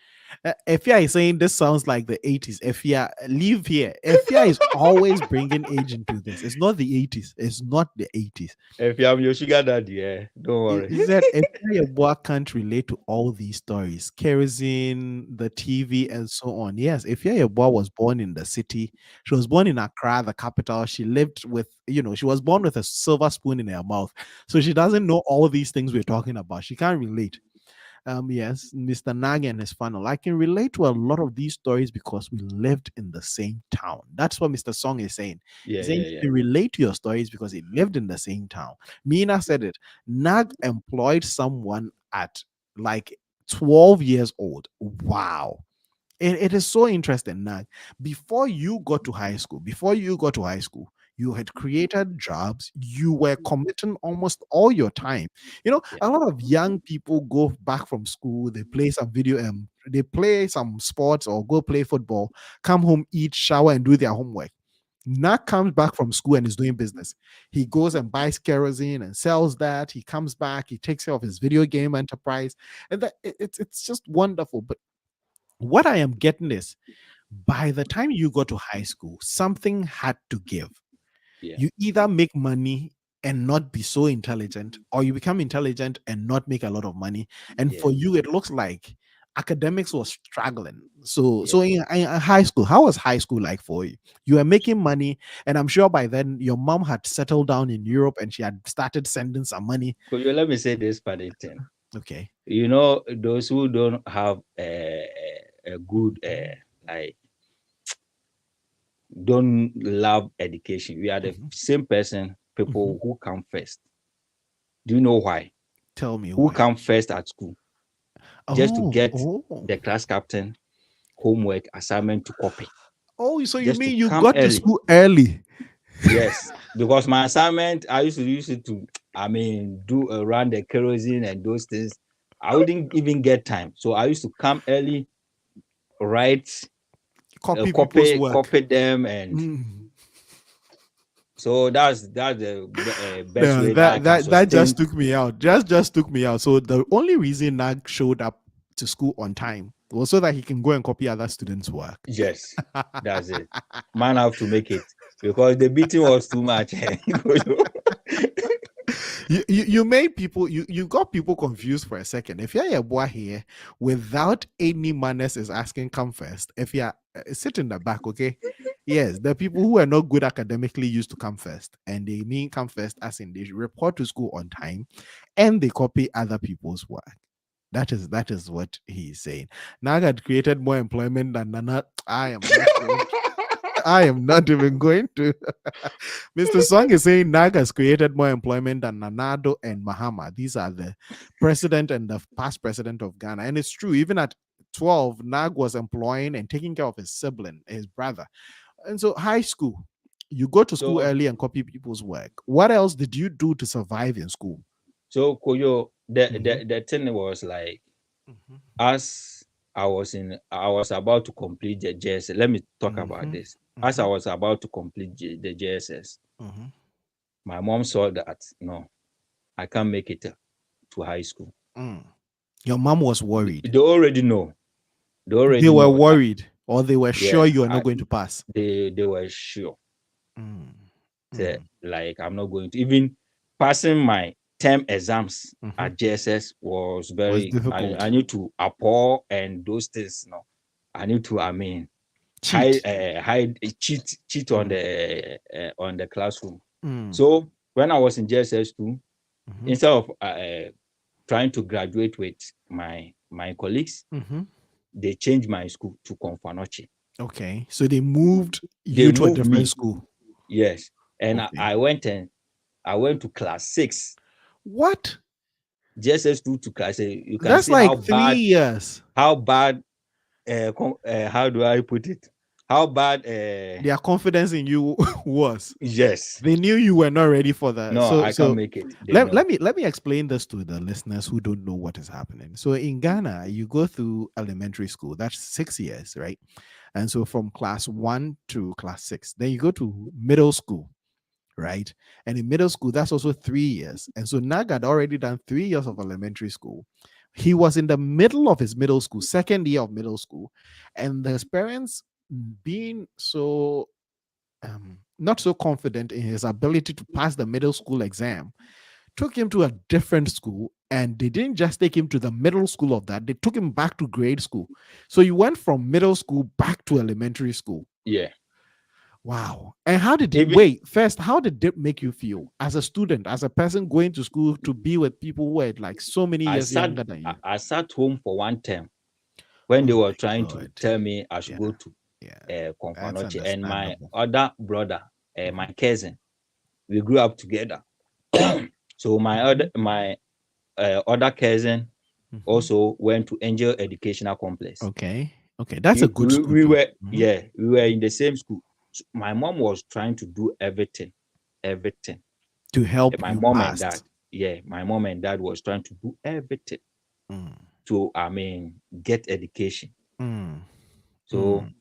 Speaker 1: Efia is saying this sounds like the 80s. Efia, leave here. Efia is always bringing age into this. It's not the 80s. It's not the 80s.
Speaker 2: If I'm your sugar daddy, yeah, don't worry.
Speaker 1: He said Efia Yeboah can't relate to all these stories. Kerosene, the TV, and so on. Yes, Efia Yeboah was born in the city. She was born in Accra, the capital. She lived with, she was born with a silver spoon in her mouth. So she doesn't know all these things we're talking about. She can't relate. Yes, Mr. Nag and his funnel. I can relate to a lot of these stories because we lived in the same town. That's what Mr. Song is saying.
Speaker 2: Yeah,
Speaker 1: He's saying
Speaker 2: yeah,
Speaker 1: he
Speaker 2: yeah.
Speaker 1: can relate to your stories because he lived in the same town. Mina said it. Nag employed someone at like 12 years old. Wow. It is so interesting now. Before you got to high school, you had created jobs. You were committing almost all your time.
Speaker 2: Yeah.
Speaker 1: A lot of young people go back from school, they play some they play some sports or go play football, come home, eat, shower, and do their homework. Nag comes back from school and is doing business. He goes and buys kerosene and sells that. He comes back, he takes care of his video game enterprise, and it's just wonderful. But what I am getting is, by the time you go to high school, something had to give.
Speaker 2: Yeah.
Speaker 1: You either make money and not be so intelligent, or you become intelligent and not make a lot of money. And
Speaker 2: Yeah.
Speaker 1: for you, it looks like academics was struggling. So
Speaker 2: Yeah.
Speaker 1: in high school, how was high school like for you? You were making money, and I'm sure by then your mom had settled down in Europe and she had started sending some money.
Speaker 2: Could you let me say this funny thing?
Speaker 1: Okay.
Speaker 2: You know, those who don't have a good like don't love education. We are the
Speaker 1: Mhm.
Speaker 2: same person, people
Speaker 1: Mhm.
Speaker 2: who come first. Do you know why?
Speaker 1: Tell me
Speaker 2: Who
Speaker 1: why.
Speaker 2: come first at school just to
Speaker 1: Oh,
Speaker 2: get
Speaker 1: oh,
Speaker 2: the class captain homework assignment to copy,
Speaker 1: oh. So you
Speaker 2: just to
Speaker 1: mean you
Speaker 2: come
Speaker 1: got to
Speaker 2: early.
Speaker 1: school early?
Speaker 2: Yes, because my assignment, I used to use it to, I mean, do around the kerosene and those things. I wouldn't even get time. So I used to come early, write,
Speaker 1: Copy people's work.
Speaker 2: copy them. And
Speaker 1: Mm.
Speaker 2: so that's the best
Speaker 1: No,
Speaker 2: way that I can
Speaker 1: that just
Speaker 2: sustain.
Speaker 1: took me out. Just took me out. So the only reason Nag showed up to school on time was so that he can go and copy other students' work.
Speaker 2: Yes, that's it. Man have to make it because the beating was too much.
Speaker 1: You made people you got people confused for a second. If you're a boy here without any manners is asking come first. If you're sit in the back, okay? Yes, the people who are not good academically used to come first, and they mean come first as in they report to school on time and they copy other people's work. That is what he's saying. Nag had created more employment than Nana. I am not going to. I am not even going to. Mr. Song is saying Nag has created more employment than Nanado and Mahama. These are the president and the past president of Ghana. And it's true, even at 12, Nag was employing and taking care of his sibling, his brother. And so, high school, you go to school
Speaker 2: so
Speaker 1: early and copy people's work. What else did you do to survive in school?
Speaker 2: so Koyo,
Speaker 1: Mhm,
Speaker 2: the thing was like,
Speaker 1: mhm,
Speaker 2: as I was about to complete the JSS. Let me talk about
Speaker 1: mhm,
Speaker 2: this. As I
Speaker 1: mhm,
Speaker 2: was about to complete the JSS,
Speaker 1: mhm,
Speaker 2: my mom saw that no, I can't make it to high school.
Speaker 1: mm. Your mom was worried.
Speaker 2: They already know. They
Speaker 1: They
Speaker 2: already
Speaker 1: were
Speaker 2: know that.
Speaker 1: worried, or they were sure
Speaker 2: Yeah,
Speaker 1: you are not going to pass.
Speaker 2: they were sure.
Speaker 1: Mm,
Speaker 2: Say,
Speaker 1: mm,
Speaker 2: like I'm not going to even passing my term exams
Speaker 1: mhm.
Speaker 2: at JSS was
Speaker 1: Was
Speaker 2: very. I
Speaker 1: difficult.
Speaker 2: need to appall and those things. No, I need to. I mean,
Speaker 1: Cheat.
Speaker 2: hide cheat
Speaker 1: Mm,
Speaker 2: on the classroom.
Speaker 1: mm,
Speaker 2: So when I was in JSS two,
Speaker 1: mhm,
Speaker 2: instead of trying to graduate with my colleagues,
Speaker 1: mhm.
Speaker 2: they changed my school to Konfanochi.
Speaker 1: Okay, so they moved
Speaker 2: They
Speaker 1: you to a
Speaker 2: moved
Speaker 1: different
Speaker 2: me,
Speaker 1: school.
Speaker 2: yes, and
Speaker 1: Okay.
Speaker 2: I went to class 6,
Speaker 1: What?
Speaker 2: JSS two to class 8. You can
Speaker 1: That's
Speaker 2: see
Speaker 1: like 3 years.
Speaker 2: how bad how do I put it? How bad
Speaker 1: Their confidence in you was.
Speaker 2: yes.
Speaker 1: They knew you were not ready for that.
Speaker 2: No,
Speaker 1: So
Speaker 2: I can't
Speaker 1: so
Speaker 2: make it. They
Speaker 1: let,
Speaker 2: know.
Speaker 1: let me explain this to the listeners who don't know what is happening. So in Ghana, you go through elementary school. That's 6 years, right? And so from class 1 to class 6, then you go to middle school, right? And in middle school, that's also 3 years. And so Nag had already done 3 years of elementary school. He was in the middle of his middle school, second year of middle school, and his parents being so not so confident in his ability to pass the middle school exam, took him to a different school. And they didn't just take him to the middle school of that, they took him back to grade school. So you went from middle school back to elementary school.
Speaker 2: Yeah.
Speaker 1: Wow. And how did you
Speaker 2: Even
Speaker 1: wait? First, how did it make you feel as a student, as a person going to school to be with people who were like so many years younger than you?
Speaker 2: I sat home for one term when they
Speaker 1: Oh
Speaker 2: were
Speaker 1: my
Speaker 2: trying to
Speaker 1: God.
Speaker 2: tell me I should
Speaker 1: Yeah.
Speaker 2: go to
Speaker 1: Yeah. That's
Speaker 2: Konfanochi, and my
Speaker 1: understandable.
Speaker 2: other brother,
Speaker 1: Mhm,
Speaker 2: my cousin, we grew up together. So
Speaker 1: mhm,
Speaker 2: my other cousin
Speaker 1: mhm.
Speaker 2: also went to Angel Educational Complex.
Speaker 1: Okay. Okay. That's a good school
Speaker 2: We
Speaker 1: too.
Speaker 2: were,
Speaker 1: Mhm.
Speaker 2: yeah, we were in the same school. So my mom was trying to do everything.
Speaker 1: To help
Speaker 2: My
Speaker 1: you
Speaker 2: mom and dad,
Speaker 1: pass.
Speaker 2: yeah, my mom and dad was trying to do everything
Speaker 1: Mm,
Speaker 2: to, I mean, get education.
Speaker 1: mm,
Speaker 2: So
Speaker 1: mm.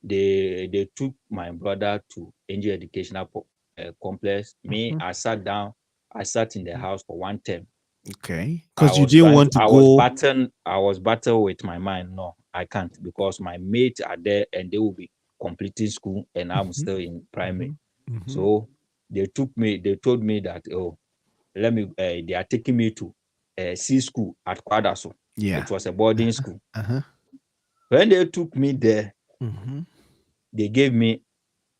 Speaker 2: they took my brother to Angel Educational Complex. Me,
Speaker 1: Mhm.
Speaker 2: I sat in the house for one term.
Speaker 1: Okay. Because you didn't want to go.
Speaker 2: I was battle with my mind. No, I can't, because my mates are there and they will be completing school and I'm
Speaker 1: Mhm,
Speaker 2: still in primary.
Speaker 1: mhm, mhm.
Speaker 2: So they told me that, oh, they are taking me to C school at Kwadwo.
Speaker 1: Yeah.
Speaker 2: It was a boarding school.
Speaker 1: Uh-huh.
Speaker 2: When they took me there,
Speaker 1: Mhm.
Speaker 2: they gave me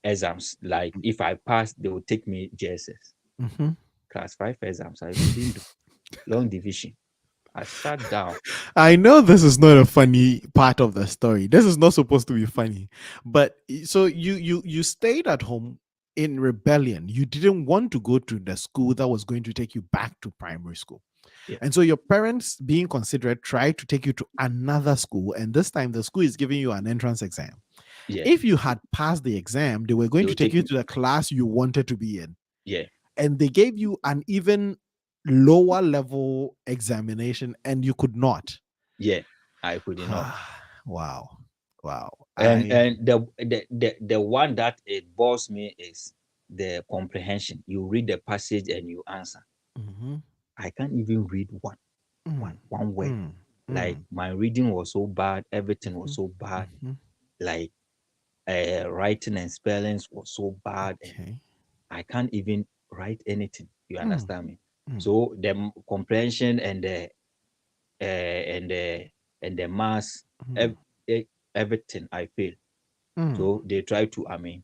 Speaker 2: exams. Like if I passed, they would take me JSS.
Speaker 1: Mhm.
Speaker 2: Class 5 exams. I couldn't do long division. I sat down.
Speaker 1: I know this is not a funny part of the story. This is not supposed to be funny. But so you stayed at home in rebellion. You didn't want to go to the school that was going to take you back to primary school.
Speaker 2: Yeah,
Speaker 1: And so your parents, being considerate, tried to take you to another school. And this time the school is giving you an entrance exam.
Speaker 2: yeah.
Speaker 1: If you had passed the exam, they were going
Speaker 2: They
Speaker 1: to
Speaker 2: will
Speaker 1: take
Speaker 2: take
Speaker 1: you
Speaker 2: me.
Speaker 1: to the class you wanted to be in.
Speaker 2: Yeah,
Speaker 1: And they gave you an even lower level examination and you could not.
Speaker 2: yeah. I could not.
Speaker 1: Wow. Wow.
Speaker 2: And the one that it bores me is the comprehension. You read the passage and you answer.
Speaker 1: Mhm,
Speaker 2: I can't even read
Speaker 1: mm,
Speaker 2: one word.
Speaker 1: mm,
Speaker 2: Like
Speaker 1: mm,
Speaker 2: my reading was so bad, everything was
Speaker 1: mhm,
Speaker 2: so bad.
Speaker 1: mhm.
Speaker 2: Like writing and spellings was so bad, and
Speaker 1: Okay.
Speaker 2: I can't even write anything. You
Speaker 1: Mm,
Speaker 2: understand me?
Speaker 1: mm,
Speaker 2: So the comprehension and the and the mass,
Speaker 1: mm,
Speaker 2: ev- everything I fail.
Speaker 1: mm.
Speaker 2: So they try to, I mean,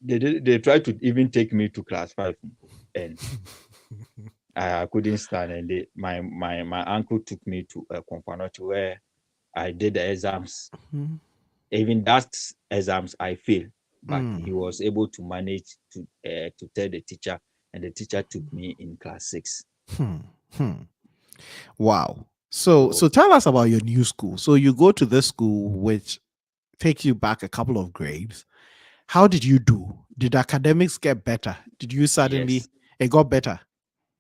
Speaker 2: they try to even take me to class 5, and I couldn't stand. And my uncle took me to a Confanoche where I did the exams.
Speaker 1: Mhm,
Speaker 2: Even that exams I failed, but
Speaker 1: mm,
Speaker 2: he was able to manage to tell the teacher, and the teacher took me in class 6.
Speaker 1: hmm, hmm. Wow. So
Speaker 2: So
Speaker 1: tell us about your new school. So you go to this school which takes you back a couple of grades. How did you do? Did academics get better? Did you
Speaker 2: yes,
Speaker 1: suddenly it got better?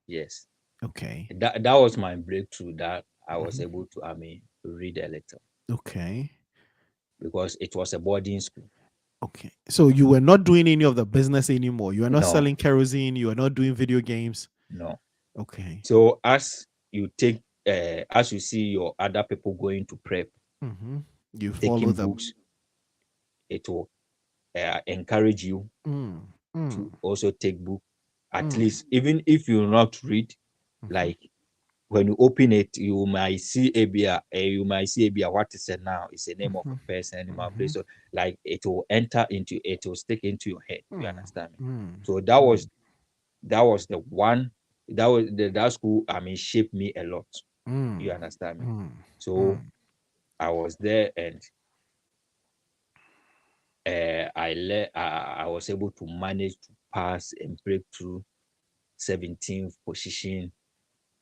Speaker 2: yes,
Speaker 1: Okay.
Speaker 2: that was my breakthrough, that I was
Speaker 1: Mhm.
Speaker 2: able to, I mean, read a little,
Speaker 1: Okay.
Speaker 2: because it was a boarding school.
Speaker 1: Okay. So you were not doing any of the business anymore. You were not
Speaker 2: No,
Speaker 1: selling kerosene. You were not doing video games.
Speaker 2: no.
Speaker 1: Okay.
Speaker 2: So as you see your other people going to prep,
Speaker 1: Hmm. You follow
Speaker 2: taking
Speaker 1: them.
Speaker 2: books, it will encourage you
Speaker 1: Mm, mm,
Speaker 2: to also take book. At
Speaker 1: mm,
Speaker 2: least, even if you not read,
Speaker 1: mhm,
Speaker 2: like when you open it, you might see a what is it now? It's a name of
Speaker 1: mhm,
Speaker 2: a person, animal, place.
Speaker 1: mhm,
Speaker 2: So like it will stick into your head. You
Speaker 1: mm,
Speaker 2: understand me?
Speaker 1: mm,
Speaker 2: So
Speaker 1: mm,
Speaker 2: that was the one, that school, I mean, shaped me a lot.
Speaker 1: mm,
Speaker 2: You understand me?
Speaker 1: mm,
Speaker 2: So
Speaker 1: mm.
Speaker 2: I was there, and I was able to manage to pass and break through 17th position.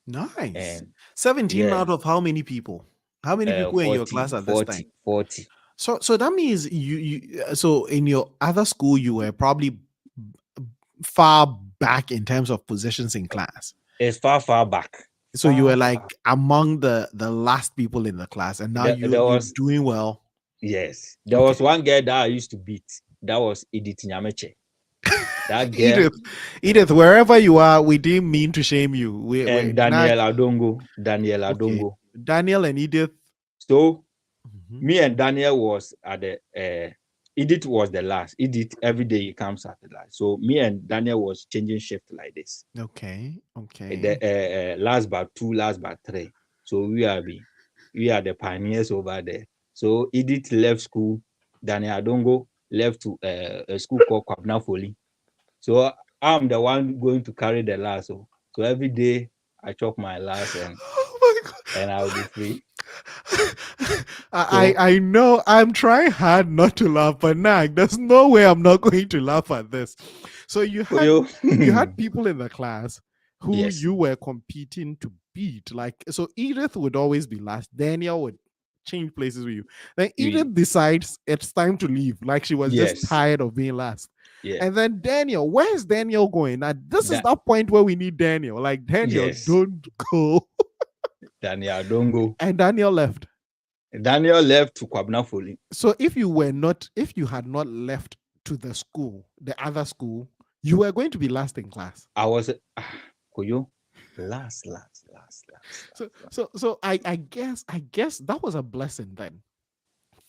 Speaker 1: Nice.
Speaker 2: And
Speaker 1: 17
Speaker 2: yeah,
Speaker 1: out of how many people? How many people were in your
Speaker 2: 40,
Speaker 1: class at this time?
Speaker 2: 40, 40.
Speaker 1: So that means you so in your other school you were probably far back in terms of positions in class.
Speaker 2: It's far back.
Speaker 1: So you were
Speaker 2: Far.
Speaker 1: like among the last people in the class, and now
Speaker 2: There
Speaker 1: you're
Speaker 2: was,
Speaker 1: doing well.
Speaker 2: yes, there
Speaker 1: Okay.
Speaker 2: was one girl that I used to beat. That was Edith Nyameche. That girl.
Speaker 1: Edith, Edith, wherever you are, we didn't mean to shame you. We're
Speaker 2: And
Speaker 1: not
Speaker 2: Daniel
Speaker 1: okay.
Speaker 2: Adongo.
Speaker 1: Daniel and Edith.
Speaker 2: So
Speaker 1: Mhm,
Speaker 2: me and Daniel was at the Edith was the last. Edith every day he comes at the last. So me and Daniel was changing shift like this.
Speaker 1: okay.
Speaker 2: The
Speaker 1: Okay.
Speaker 2: last but two, last but three. So we are the pioneers over there. So Edith left school. Daniel Adongo left to a school called Kwabna Foli. So I'm the one going to carry the last. So every day I chop my last,
Speaker 1: Oh my
Speaker 2: and I'll be free.
Speaker 1: I
Speaker 2: So
Speaker 1: I know I'm trying hard not to laugh, but Nag, there's no way I'm not going to laugh at this. So
Speaker 2: for you,
Speaker 1: you had people in the class who
Speaker 2: yes,
Speaker 1: you were competing to beat. Like so Edith would always be last. Daniel would change places with you. Then
Speaker 2: we,
Speaker 1: Edith decides it's time to leave. Like she was just
Speaker 2: yes,
Speaker 1: tired of being last.
Speaker 2: yeah,
Speaker 1: And then Daniel, where's Daniel going? Now this is
Speaker 2: that,
Speaker 1: that point where we need Daniel. Like Daniel,
Speaker 2: yes,
Speaker 1: don't go.
Speaker 2: Daniel Adongo.
Speaker 1: And Daniel left.
Speaker 2: Daniel left to Kwabna.
Speaker 1: So if you had not left to the school, the other school, you were going to be last in class.
Speaker 2: I was Koyo, last.
Speaker 1: So I guess that was a blessing then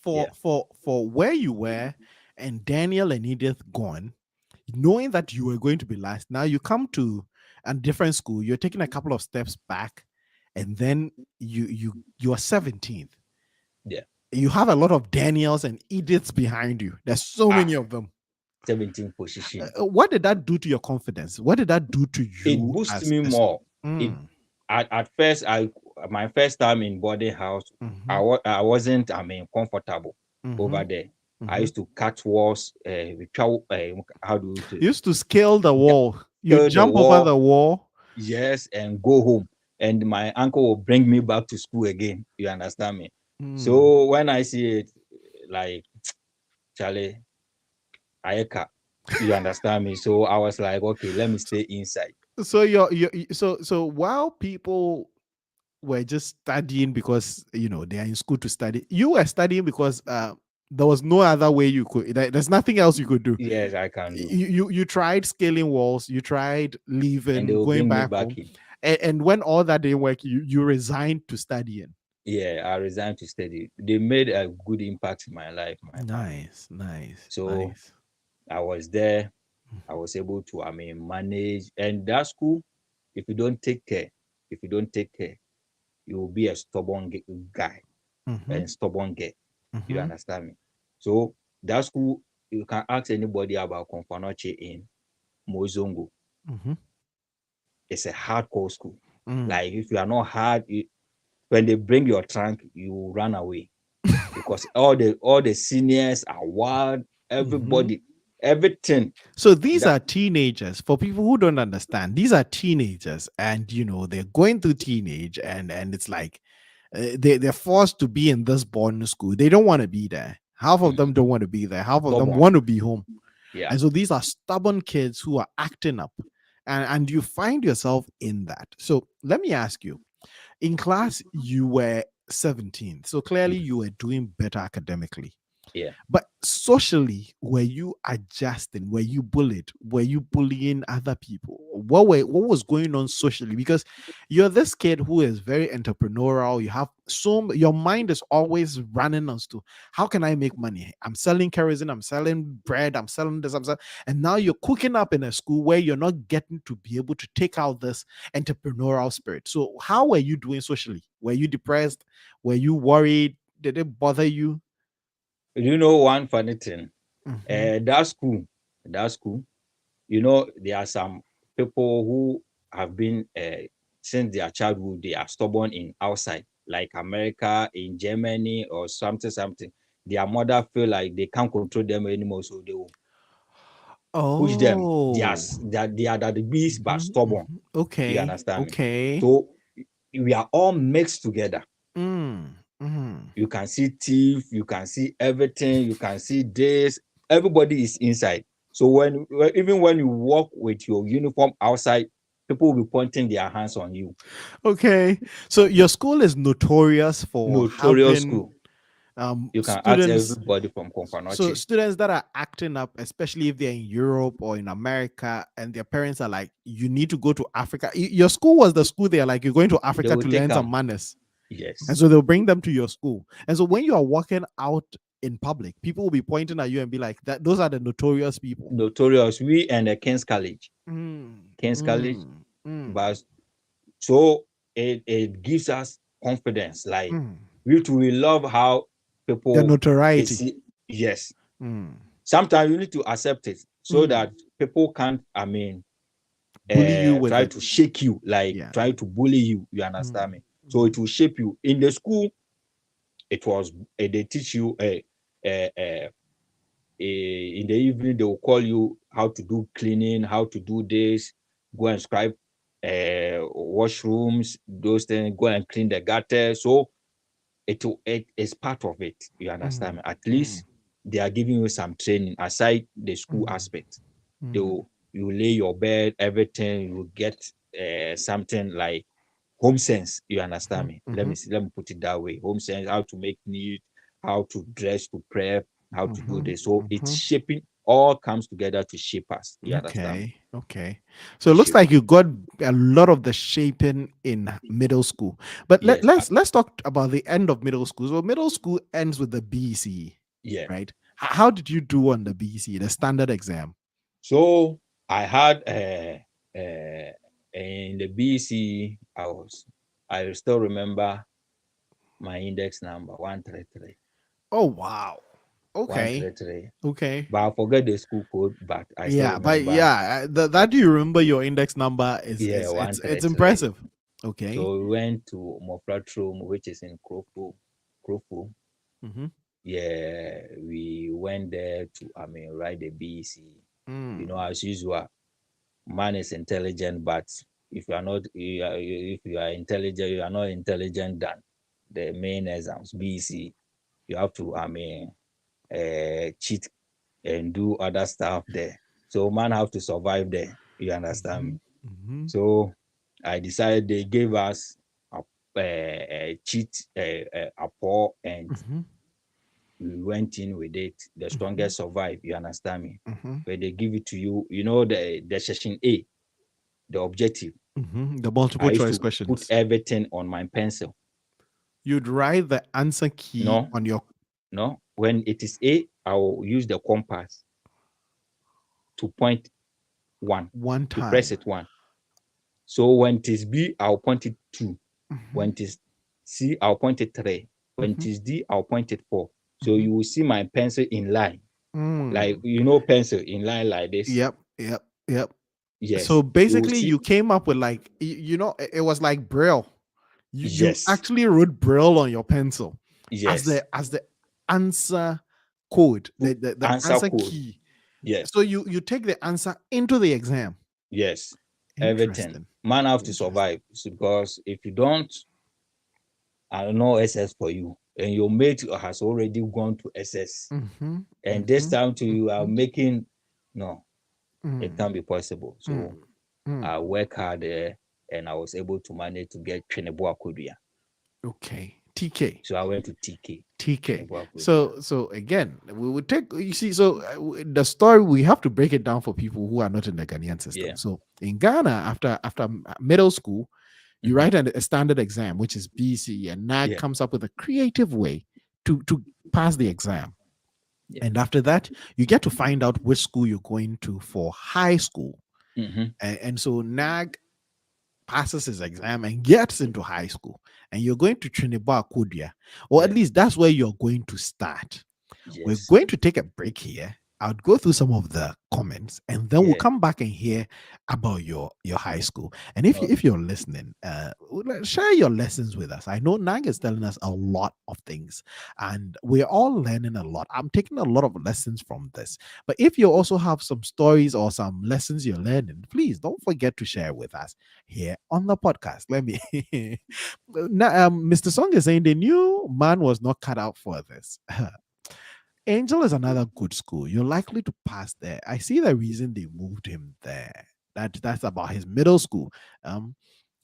Speaker 1: for
Speaker 2: Yeah,
Speaker 1: for where you were and Daniel and Edith gone, knowing that you were going to be last. Now you come to a different school, you're taking a couple of steps back, and then you are 17th.
Speaker 2: yeah.
Speaker 1: You have a lot of Daniels and Ediths behind you. There's so
Speaker 2: Ah,
Speaker 1: many of them.
Speaker 2: 17th position.
Speaker 1: What did that do to your confidence? What did that do to
Speaker 2: It
Speaker 1: you
Speaker 2: boosted
Speaker 1: as
Speaker 2: me more. It
Speaker 1: Mm,
Speaker 2: at first, my first time in boarding house,
Speaker 1: mhm,
Speaker 2: I wasn't comfortable over
Speaker 1: mhm,
Speaker 2: there. I
Speaker 1: mhm.
Speaker 2: used to cut walls, how do you say,
Speaker 1: You used to scale the wall. You
Speaker 2: scale the
Speaker 1: jump over the
Speaker 2: wall,
Speaker 1: wall.
Speaker 2: yes, and go home. And my uncle will bring me back to school again. You understand me?
Speaker 1: Mm.
Speaker 2: So when I see it, like Charlie Ayeka, you understand me? So I was like, okay, let me stay inside.
Speaker 1: So so while people were just studying because they are in school to study, you were studying because there was no other way you could. There's nothing else you could do.
Speaker 2: Yes, I can do.
Speaker 1: You tried scaling walls, you tried
Speaker 2: And they
Speaker 1: leaving,
Speaker 2: will
Speaker 1: going
Speaker 2: bring me
Speaker 1: back
Speaker 2: back
Speaker 1: home,
Speaker 2: in.
Speaker 1: and when all that didn't work, you resigned to studying.
Speaker 2: Yeah, I resigned to study. They made a good impact in my life, my family.
Speaker 1: Nice, nice,
Speaker 2: So
Speaker 1: nice.
Speaker 2: I was there. I was able to, manage. And that school, if you don't take care, if you don't take care, you will be a stubborn guy
Speaker 1: Mm-hmm,
Speaker 2: and stubborn girl. You
Speaker 1: mm-hmm,
Speaker 2: understand me? So that school, you can ask anybody about Konfanoche in Mozongo.
Speaker 1: mm-hmm,
Speaker 2: It's a hardcore school.
Speaker 1: mm.
Speaker 2: Like if you are not hard, when they bring your trunk, you run away because all the seniors are wild.
Speaker 1: Mm-hmm.
Speaker 2: Everybody, everything.
Speaker 1: So these
Speaker 2: That
Speaker 1: are teenagers. For people who don't understand, these are teenagers, and they're going through teenage, and it's like they're forced to be in this boarding school. They don't want to be there. Half of them don't want to be there. Half of them
Speaker 2: stubborn.
Speaker 1: want to be home.
Speaker 2: Yeah.
Speaker 1: And so these are stubborn kids who are acting up, and you find yourself in that. So let me ask you: in class, you were 17, so clearly
Speaker 2: Mhm.
Speaker 1: you were doing better academically.
Speaker 2: Yeah.
Speaker 1: But socially, were you adjusting? Were you bullied? Were you bullying other people? What was going on socially? Because you're this kid who is very entrepreneurial. You have your mind is always running as to how can I make money? I'm selling kerosene, I'm selling bread, I'm selling this, I'm selling, and now you're cooking up in a school where you're not getting to be able to take out this entrepreneurial spirit. So how were you doing socially? Were you depressed? Were you worried? Did it bother you?
Speaker 2: You know one funny thing?
Speaker 1: Mm-hmm.
Speaker 2: That school, there are some people who have been since their childhood, they are stubborn in outside, like America, in Germany, or something. Their mother feel like they can't control them anymore, so they will push them.
Speaker 1: Oh.
Speaker 2: They are the beast, but
Speaker 1: Mhm,
Speaker 2: stubborn.
Speaker 1: mhm.
Speaker 2: You
Speaker 1: Okay.
Speaker 2: understand me?
Speaker 1: Okay.
Speaker 2: So we are all mixed together.
Speaker 1: Mm. Mhm.
Speaker 2: You can see teeth, you can see everything, you can see this. Everybody is inside. So even when you walk with your uniform outside, people will be pointing their hands on you.
Speaker 1: Okay. So your school is notorious for
Speaker 2: Notorious
Speaker 1: having
Speaker 2: school. You can ask
Speaker 1: students.
Speaker 2: everybody from
Speaker 1: So
Speaker 2: Konfanoche.
Speaker 1: students that are acting up, especially if they're in Europe or in America, and their parents are like, "You need to go to Africa." Your school was the school they're like, "You're going to
Speaker 2: They
Speaker 1: Africa
Speaker 2: will
Speaker 1: to
Speaker 2: take
Speaker 1: learn some
Speaker 2: them.
Speaker 1: manners," and
Speaker 2: Yes.
Speaker 1: so they'll bring them to your school. And so when you are walking out in public, people will be pointing at you and be like, "That those are the notorious people."
Speaker 2: Notorious. We and the King's College.
Speaker 1: Mm,
Speaker 2: King's College.
Speaker 1: mm, mm,
Speaker 2: But so it gives us confidence. Like
Speaker 1: mm.
Speaker 2: we love how
Speaker 1: The
Speaker 2: people they
Speaker 1: notoriety.
Speaker 2: see. Yes.
Speaker 1: Mm,
Speaker 2: Sometimes you need to accept it so
Speaker 1: mm.
Speaker 2: that people can't,
Speaker 1: Bully you with
Speaker 2: try
Speaker 1: it.
Speaker 2: to shake you, like
Speaker 1: Yeah.
Speaker 2: try to bully you. You
Speaker 1: Mm,
Speaker 2: understand me? So
Speaker 1: mm,
Speaker 2: it will shape you. In the school, it was they teach you uh, uh, in the evening they will call you how to do cleaning, how to do this, go and scrub washrooms, those things, go and clean the gutter. So it is part of it. You understand
Speaker 1: mm,
Speaker 2: me? At
Speaker 1: mm,
Speaker 2: least they are giving you some training aside the school
Speaker 1: mm,
Speaker 2: aspect. They
Speaker 1: mm,
Speaker 2: will, you lay your bed, everything. You get something like home sense. You understand me?
Speaker 1: Mm-hmm.
Speaker 2: Let me put it that way. Home sense, how to make neat, how to dress, to prep, how to do
Speaker 1: Mm-hmm.
Speaker 2: this. So it's
Speaker 1: Mm-hmm.
Speaker 2: shaping, all comes together to shape us. You understand me?
Speaker 1: Okay. Okay. So
Speaker 2: To
Speaker 1: it looks
Speaker 2: shape
Speaker 1: like
Speaker 2: us.
Speaker 1: you got a lot of the shaping in middle school. But
Speaker 2: Yes.
Speaker 1: let's talk about the end of middle school. So middle school ends with the BC,
Speaker 2: Yeah.
Speaker 1: right? How did you do on the BC, the standard exam?
Speaker 2: So I had in the BC, I still remember my index number 133.
Speaker 1: Oh wow. Okay.
Speaker 2: 133.
Speaker 1: Okay.
Speaker 2: But I forget the school code, but I still
Speaker 1: Yeah, but
Speaker 2: remember,
Speaker 1: yeah, that you remember your index number is
Speaker 2: yeah,
Speaker 1: it's
Speaker 2: 133.
Speaker 1: impressive. Okay.
Speaker 2: So we went to Mofratrum, which is in Krofu. Krofu.
Speaker 1: Mm-hmm.
Speaker 2: Yeah, we went there to, write the BC.
Speaker 1: Mm.
Speaker 2: As usual, man is intelligent, but if you are not, if you are intelligent, you are not intelligent than the main exams, BC. You have to, cheat and do other stuff there. So man have to survive there. You understand
Speaker 1: Mm-hmm.
Speaker 2: me?
Speaker 1: Mm-hmm.
Speaker 2: So I decided they gave us a cheat, a pour, and
Speaker 1: Mm-hmm.
Speaker 2: we went in with it. The
Speaker 1: Mm-hmm.
Speaker 2: strongest survive. You understand me?
Speaker 1: Mm-hmm.
Speaker 2: When they give it to you, the session A, the objective.
Speaker 1: Mm-hmm. The multiple
Speaker 2: I used
Speaker 1: choice
Speaker 2: to put
Speaker 1: questions.
Speaker 2: everything on my pencil.
Speaker 1: You'd write the answer key
Speaker 2: No,
Speaker 1: on your
Speaker 2: no. When it is A, I will use the compass to point one,
Speaker 1: one
Speaker 2: to press
Speaker 1: time.
Speaker 2: it one. So when it is B, I'll point it two.
Speaker 1: Mm-hmm.
Speaker 2: When it is C, I'll point it three. When it
Speaker 1: Mm-hmm.
Speaker 2: is D, I'll point it four. So
Speaker 1: Mm-hmm.
Speaker 2: you will see my pencil in line, like
Speaker 1: Mm.
Speaker 2: pencil in line like this.
Speaker 1: Yep. Yep. Yep. So
Speaker 2: Yes, you will
Speaker 1: basically,
Speaker 2: see.
Speaker 1: you came up with like it was like Braille. You
Speaker 2: Yes,
Speaker 1: actually wrote Braille on your pencil as
Speaker 2: yes.
Speaker 1: the answer code,
Speaker 2: To
Speaker 1: the
Speaker 2: answer
Speaker 1: answer
Speaker 2: code.
Speaker 1: key.
Speaker 2: Yes,
Speaker 1: So you take the answer into the exam.
Speaker 2: yes. Everything.
Speaker 1: Interesting.
Speaker 2: Man have to
Speaker 1: Interesting.
Speaker 2: survive, because if you don't, I know SS for you, and your mate has already gone to SS,
Speaker 1: Mm-hmm.
Speaker 2: and this
Speaker 1: Mm-hmm.
Speaker 2: time to you are
Speaker 1: Mm-hmm.
Speaker 2: making, no, it
Speaker 1: Mm,
Speaker 2: can't be possible.
Speaker 1: mm,
Speaker 2: So
Speaker 1: mm.
Speaker 2: I work hard there, and I was able to manage to get Trinidad Kodia.
Speaker 1: Okay. TK.
Speaker 2: So I went to TK,
Speaker 1: TK.
Speaker 2: Trinidad Kodia.
Speaker 1: So again, we would take you see. So the story we have to break it down for people who are not in the Ghanaian system.
Speaker 2: Yeah.
Speaker 1: So in Ghana, after middle school, you
Speaker 2: Mhm.
Speaker 1: write a standard exam, which is BC, and NAG
Speaker 2: Yeah.
Speaker 1: comes up with a creative way to pass the exam.
Speaker 2: Yeah.
Speaker 1: And after that, you get to find out which school you're going to for high school.
Speaker 2: Mm-hmm.
Speaker 1: And so NAG passes his exam and gets into high school, and you're going to Trinidad Kodia, or at
Speaker 2: Yeah.
Speaker 1: least that's where you're going to start. We're
Speaker 2: Yes.
Speaker 1: going to take a break here. I'll go through some of the comments, and then we'll
Speaker 2: Yeah.
Speaker 1: come back and hear about your high school. And if
Speaker 2: Okay.
Speaker 1: you're listening, share your lessons with us. I know Nang is telling us a lot of things, and we're all learning a lot. I'm taking a lot of lessons from this. But if you also have some stories or some lessons you're learning, please don't forget to share with us here on the podcast. Let me. Now, Mr. Song is saying the new man was not cut out for this. Angel is another good school. You're likely to pass there. I see the reason they moved him there. That's about his middle school. Um,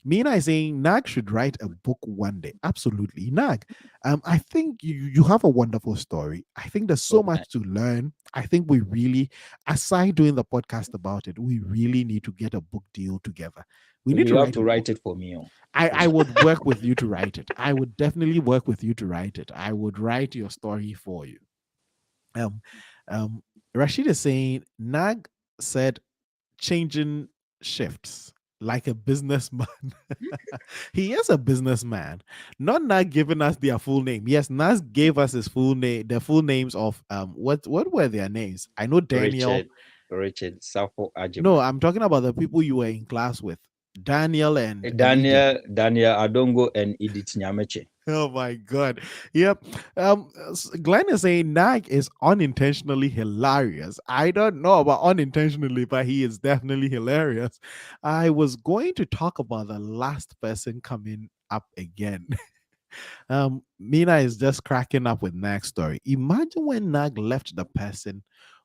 Speaker 1: Mina is saying Nag should write a book one day. Absolutely, Nag. I think you have a wonderful story. I think there's so
Speaker 2: Okay.
Speaker 1: much to learn. I think we really, aside doing the podcast about it, we really need to get a book deal together. We need
Speaker 2: You
Speaker 1: to
Speaker 2: have
Speaker 1: write
Speaker 2: to
Speaker 1: a
Speaker 2: write
Speaker 1: book.
Speaker 2: it for me. Oh.
Speaker 1: I would work with you to write it. I would definitely work with you to write it. I would write your story for you. Um, Rashid is saying Nag said changing shifts like a businessman. He is a businessman. Not Nag giving us their full name. Yes, Nas gave us his full name, the full names of what were their names? I know Daniel.
Speaker 2: Richard Safo
Speaker 1: No,
Speaker 2: Ajima.
Speaker 1: I'm talking about the people you were in class with. Daniel and Edith.
Speaker 2: Daniel Adongo and Edith Nyameche.
Speaker 1: Oh my god. Yep. Glenn is saying Nag is unintentionally hilarious. I don't know about unintentionally, but he is definitely hilarious. I was going to talk about the last person coming up again. Mina is just cracking up with Nag's story. Imagine when Nag left the person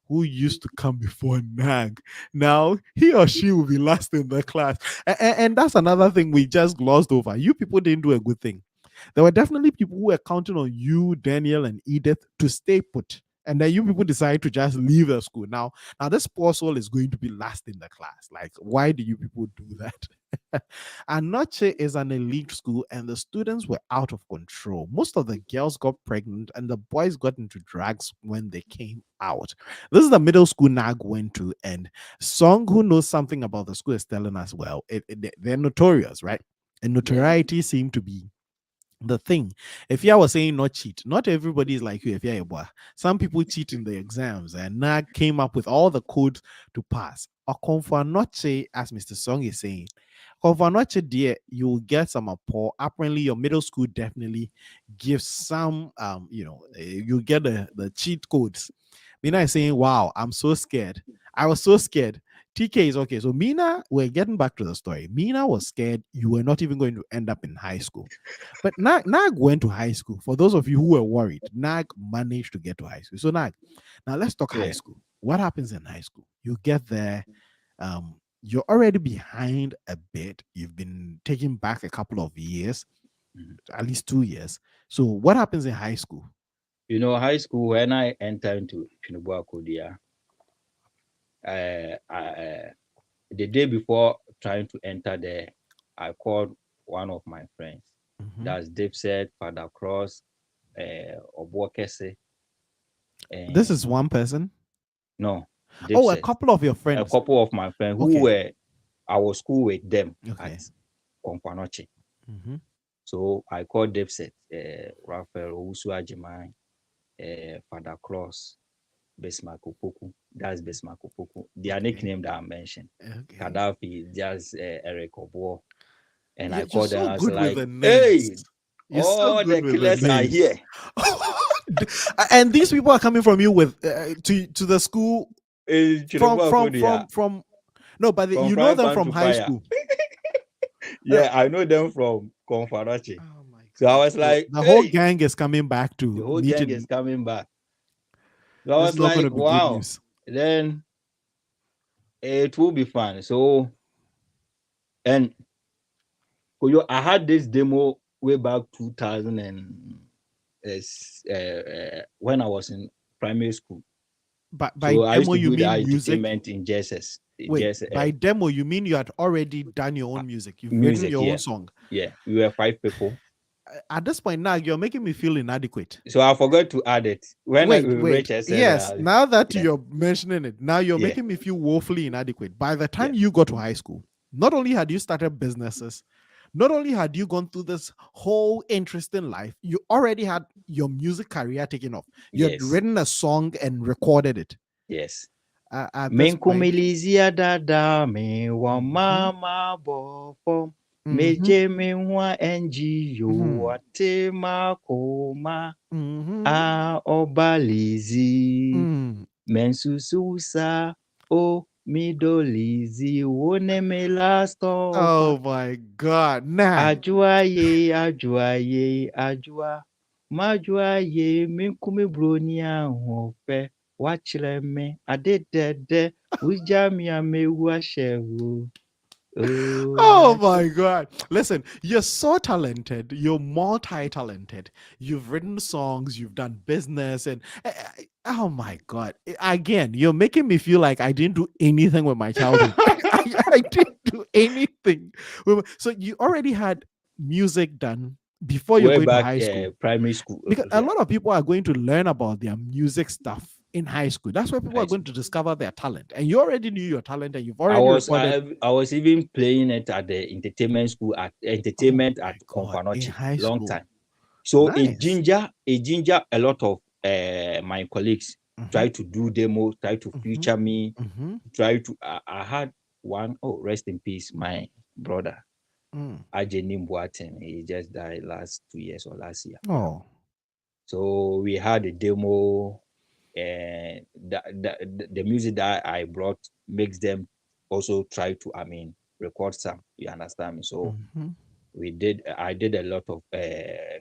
Speaker 1: who used to come before NAG, now he or she will be last in the class. And that's another thing we just glossed over. You people didn't do a good thing. There were definitely people who were counting on you, Daniel, and Edith to stay put. And then you people decide to just leave the school. Now this poor soul is going to be last in the class. Like, why do you people do that? And Noche is an elite school, and the students were out of control. Most of the girls got pregnant, and the boys got into drugs when they came out. This is the middle school NAG went to, and Song, who knows something about the school, is telling us, well, they're notorious, right? And
Speaker 2: Yeah.
Speaker 1: notoriety seemed to be the thing. If you was saying not cheat, not everybody is like you. If you're a boy, some people cheat in the exams, and NAG came up with all the codes to pass. Or comfort not say, as Mr. Song is saying, comfort not say, dear, you will get some apport. Apparently, your middle school definitely gives some, you get the cheat codes. Mina is saying, wow, I'm so scared. I was so scared. TK is okay. So Mina, we're getting back to the story. Mina was scared you were not even going to end up in high school. But Nag went to high school. For those of you who were worried, Nag managed to get to high school. So Nag, now let's talk high
Speaker 2: Yeah.
Speaker 1: school. What happens in high school? You get there, you're already behind a bit. You've been taken back a couple of years,
Speaker 2: Mhm.
Speaker 1: at least 2 years. So what happens in high school?
Speaker 2: High school, when I entered into Tinubu Kodia, the day before trying to enter there, I called one of my friends.
Speaker 1: Mhm.
Speaker 2: That's Dave said, Father Cross, Obuokese.
Speaker 1: This
Speaker 2: And
Speaker 1: is one person.
Speaker 2: no, Dave
Speaker 1: Oh, a
Speaker 2: said,
Speaker 1: couple of your
Speaker 2: a
Speaker 1: friends.
Speaker 2: couple of my friends who
Speaker 1: Okay.
Speaker 2: were, I was school with them at
Speaker 1: Okay.
Speaker 2: Konkwanoche.
Speaker 1: Mhm.
Speaker 2: So I called Dave said, Raphael Owusu Ajimai, Father Cross, Besmakopoku. That's Besmakopoku. Their
Speaker 1: Okay.
Speaker 2: nickname that I mentioned.
Speaker 1: Okay.
Speaker 2: Gaddafi, just Eric Obo. And I
Speaker 1: You're
Speaker 2: called them.
Speaker 1: so
Speaker 2: I was
Speaker 1: good with
Speaker 2: like,
Speaker 1: the
Speaker 2: hey,
Speaker 1: names. You're so
Speaker 2: all
Speaker 1: good
Speaker 2: the
Speaker 1: with the
Speaker 2: killers are
Speaker 1: names.
Speaker 2: here.
Speaker 1: And these people are coming from you with to the school
Speaker 2: In
Speaker 1: from
Speaker 2: Chinubu
Speaker 1: from
Speaker 2: Akodia,
Speaker 1: from from no, but
Speaker 2: from
Speaker 1: you know
Speaker 2: frying
Speaker 1: them
Speaker 2: pan
Speaker 1: from
Speaker 2: to
Speaker 1: high
Speaker 2: fire.
Speaker 1: school.
Speaker 2: Yeah, I know them from Konfarachi.
Speaker 1: Oh my
Speaker 2: So I
Speaker 1: god!
Speaker 2: was
Speaker 1: So
Speaker 2: like,
Speaker 1: the whole
Speaker 2: hey,
Speaker 1: gang is coming back
Speaker 2: the
Speaker 1: to
Speaker 2: whole
Speaker 1: meet
Speaker 2: gang is
Speaker 1: in.
Speaker 2: coming back. So I
Speaker 1: This is
Speaker 2: was
Speaker 1: not going
Speaker 2: like,
Speaker 1: to be good
Speaker 2: wow,
Speaker 1: news.
Speaker 2: then it will be fun. So, and I had this demo way back 2000 and when I was in primary school.
Speaker 1: But by
Speaker 2: So I used
Speaker 1: demo
Speaker 2: to
Speaker 1: you
Speaker 2: do the
Speaker 1: mean music?
Speaker 2: entertainment in JSS,
Speaker 1: Wait, by demo you mean you had already done your own music? You've written
Speaker 2: music.
Speaker 1: your own
Speaker 2: Yeah,
Speaker 1: song.
Speaker 2: yeah. We were 5 people.
Speaker 1: At this point now, you're making me feel inadequate.
Speaker 2: So I forgot to add it when I
Speaker 1: Wait.
Speaker 2: reached
Speaker 1: Yes,
Speaker 2: SSL.
Speaker 1: now that
Speaker 2: Yeah,
Speaker 1: you're mentioning it, now you're
Speaker 2: yeah,
Speaker 1: making me feel woefully inadequate. By the
Speaker 2: yeah.
Speaker 1: time you got to high school, not only had you started businesses, not only had you gone through this whole interesting life, you already had your music career taken off. You had
Speaker 2: Yes,
Speaker 1: written a song and recorded it.
Speaker 2: yes.
Speaker 1: At this point,
Speaker 2: Menkumilizia dada me wa
Speaker 1: mhm,
Speaker 2: mama bofo
Speaker 1: mhm,
Speaker 2: meje me wa NGO
Speaker 1: mhm,
Speaker 2: ate makoma
Speaker 1: mhm,
Speaker 2: a obalizi
Speaker 1: mhm.
Speaker 2: mensususa o midolizi wone me last
Speaker 1: Oh
Speaker 2: offer
Speaker 1: my God, Nag.
Speaker 2: ajua majuaye menkumi broni ahofe wachire me adedede ujamia mewu ashewu
Speaker 1: Oh
Speaker 2: oh
Speaker 1: my God. Listen, you're so talented. You're multi talented. You've written songs, you've done business, and oh my God. Again, you're making me feel like I didn't do anything with my childhood. I didn't do anything. So you already had music done before you're
Speaker 2: way
Speaker 1: going to
Speaker 2: back
Speaker 1: high school.
Speaker 2: primary school.
Speaker 1: Because a
Speaker 2: Yeah,
Speaker 1: lot of people are going to learn about their music stuff in high school. That's where people
Speaker 2: high
Speaker 1: are going
Speaker 2: school.
Speaker 1: to discover their talent. And you already knew your talent and you've
Speaker 2: I
Speaker 1: already
Speaker 2: was
Speaker 1: recorded.
Speaker 2: I was even playing it at the entertainment school at
Speaker 1: Oh
Speaker 2: entertainment
Speaker 1: my
Speaker 2: at
Speaker 1: God, in
Speaker 2: Konkwanochi
Speaker 1: high
Speaker 2: long
Speaker 1: school.
Speaker 2: time. So
Speaker 1: Nice.
Speaker 2: a lot of my colleagues
Speaker 1: Mm-hmm,
Speaker 2: try to do demos, try to
Speaker 1: mm-hmm,
Speaker 2: feature me,
Speaker 1: mm-hmm,
Speaker 2: try to. I had one, oh, rest in peace, my brother,
Speaker 1: mm.
Speaker 2: Ajeni Boateng. He just died last 2 years or last year.
Speaker 1: Oh.
Speaker 2: So we had a demo, and the music that I brought makes them also try to, record some. You understand me? So
Speaker 1: Mm-hmm.
Speaker 2: I did a lot of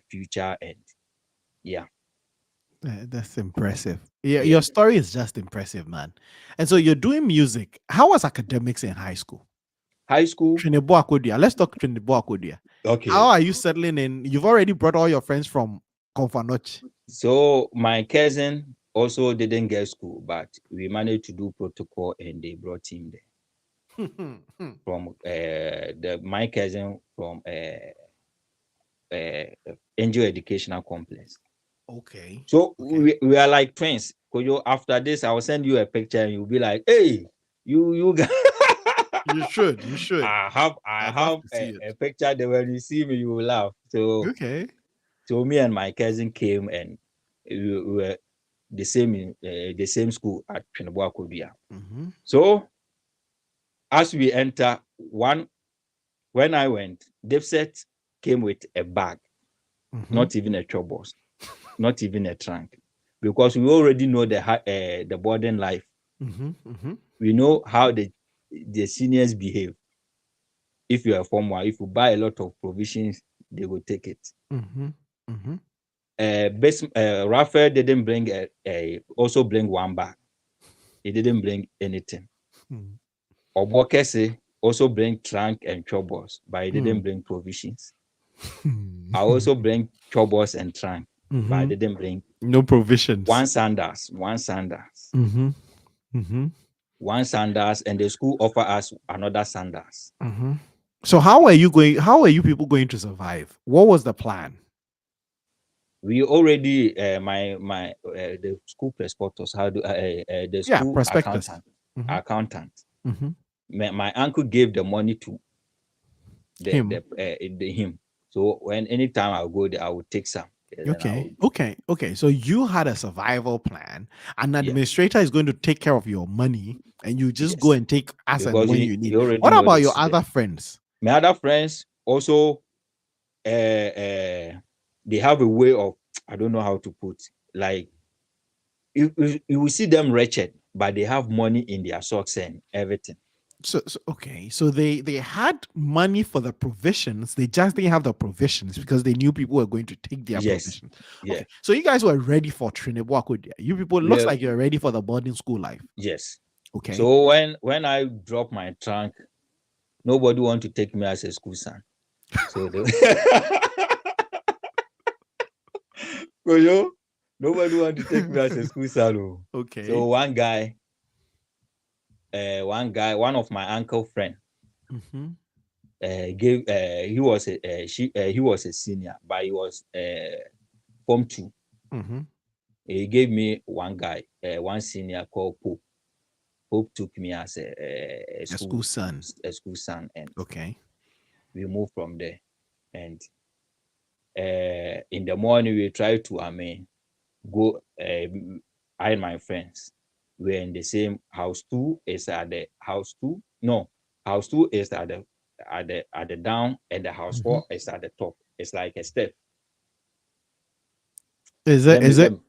Speaker 2: future and yeah.
Speaker 1: That's impressive. Yeah,
Speaker 2: Yeah.
Speaker 1: your story is just impressive, man. And so you're doing music. How was academics in high school?
Speaker 2: High school.
Speaker 1: Trinidad Akodia. Let's talk Trinidad Akodia. How
Speaker 2: Okay.
Speaker 1: are you settling in? You've already brought all your friends from Confanoch.
Speaker 2: So my cousin also didn't get school, but we managed to do protocol and they brought him there from my cousin from Angel Educational Complex.
Speaker 1: Okay.
Speaker 2: So
Speaker 1: Okay.
Speaker 2: we are like twins. Koyo, after this, I will send you a picture and you'll be like, hey, you guys.
Speaker 1: You should. You should.
Speaker 2: I
Speaker 1: I'd love
Speaker 2: have
Speaker 1: to see it.
Speaker 2: a picture that when you see me, you will laugh.
Speaker 1: Okay.
Speaker 2: So me and my cousin came and we were the same in the same school at Kwadwo.
Speaker 1: Mm-hmm.
Speaker 2: So as we enter one, when I went, Dipset came with a bag,
Speaker 1: Mm-hmm.
Speaker 2: not even a chobos, not even a trunk, because we already know the boarding life.
Speaker 1: Mm-hmm. Mm-hmm.
Speaker 2: We know how the seniors behave. If you are form one, if you buy a lot of provisions, they will take it.
Speaker 1: Mm-hmm. Mm-hmm.
Speaker 2: Raphael didn't bring also bring one bag. He didn't bring anything.
Speaker 1: Mm-hmm.
Speaker 2: Obokese also bring trunk and chobos, but he didn't bring provisions. I also bring chobos and trunk, but I
Speaker 1: Mm-hmm.
Speaker 2: didn't bring
Speaker 1: No provisions.
Speaker 2: one sandals, one sandals,
Speaker 1: Mm-hmm. Mm-hmm.
Speaker 2: one sandals, and the school offer us another sandals.
Speaker 1: Mm-hmm. So how are you going? How are you people going to survive? What was the plan?
Speaker 2: We already the school prospectus, how do the
Speaker 1: Yeah,
Speaker 2: school
Speaker 1: prospectus. Mm-hmm.
Speaker 2: accountant.
Speaker 1: Mm-hmm.
Speaker 2: My uncle gave the money to
Speaker 1: Him.
Speaker 2: him. So when anytime I go there, I will take some. And then I
Speaker 1: Okay.
Speaker 2: will,
Speaker 1: Okay. Okay. So you had a survival plan. An
Speaker 2: yeah,
Speaker 1: administrator is going to take care of your money, and you just go
Speaker 2: yes,
Speaker 1: and take as and
Speaker 2: because
Speaker 1: when you
Speaker 2: you
Speaker 1: need.
Speaker 2: already
Speaker 1: What
Speaker 2: know
Speaker 1: about
Speaker 2: the
Speaker 1: your
Speaker 2: system.
Speaker 1: other friends?
Speaker 2: My other friends also they have a way of, I don't know how to put, like you will see them wretched, but they have money in their socks and everything.
Speaker 1: So okay. So they had money for the provisions. They just didn't have the provisions because they knew people were going to take their
Speaker 2: Yes,
Speaker 1: provisions.
Speaker 2: yeah,
Speaker 1: Okay. So you guys were ready for Trinidad. You people
Speaker 2: we
Speaker 1: looks
Speaker 2: are,
Speaker 1: like you're ready for the boarding school life.
Speaker 2: yes.
Speaker 1: Okay.
Speaker 2: So when I drop my trunk, nobody want to take me as a school son. So they, Koyo, nobody want to take me as a school son. Oh. So
Speaker 1: Okay.
Speaker 2: one of my uncle friend
Speaker 1: Mm-hmm.
Speaker 2: gave he was a senior, but he was form two.
Speaker 1: Mm-hmm.
Speaker 2: He gave me one guy, one senior called Pope. Pope took me as
Speaker 1: A school son.
Speaker 2: a school son, and
Speaker 1: Okay.
Speaker 2: we moved from there. And in the morning we try to go. I and my friends we're in the same house. Two is at the house two. No, house two is at the down, and the house
Speaker 1: Mm-hmm.
Speaker 2: four is at the top. It's like a step.
Speaker 1: Is it
Speaker 2: Let me
Speaker 1: is
Speaker 2: let
Speaker 1: it
Speaker 2: me.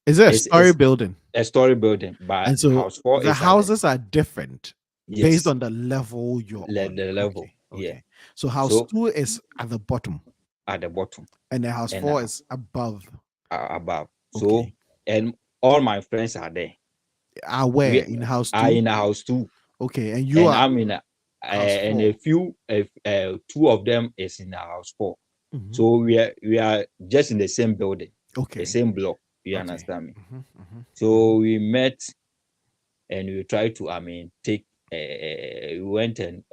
Speaker 1: is it a story
Speaker 2: It's
Speaker 1: building?
Speaker 2: a story building, but
Speaker 1: And so
Speaker 2: house four
Speaker 1: the
Speaker 2: is at the,
Speaker 1: houses are different based
Speaker 2: yes,
Speaker 1: on the level you're on.
Speaker 2: the level.
Speaker 1: Okay.
Speaker 2: Yeah.
Speaker 1: Okay. So house
Speaker 2: So
Speaker 1: 2 is at the bottom
Speaker 2: at the bottom
Speaker 1: and the house
Speaker 2: and
Speaker 1: 4 is above.
Speaker 2: above. So
Speaker 1: Okay.
Speaker 2: and all my friends are there.
Speaker 1: Are
Speaker 2: We
Speaker 1: where in house
Speaker 2: are
Speaker 1: 2?
Speaker 2: in a house too,
Speaker 1: Okay. And you
Speaker 2: and
Speaker 1: are
Speaker 2: I'm in
Speaker 1: house
Speaker 2: and
Speaker 1: 4.
Speaker 2: a few two of them is in a house four.
Speaker 1: Mhm.
Speaker 2: So we are just in the same building, the
Speaker 1: Okay.
Speaker 2: same block. You
Speaker 1: Okay.
Speaker 2: understand me?
Speaker 1: Mhm, mhm,
Speaker 2: So
Speaker 1: mhm.
Speaker 2: we met and we tried to take we went and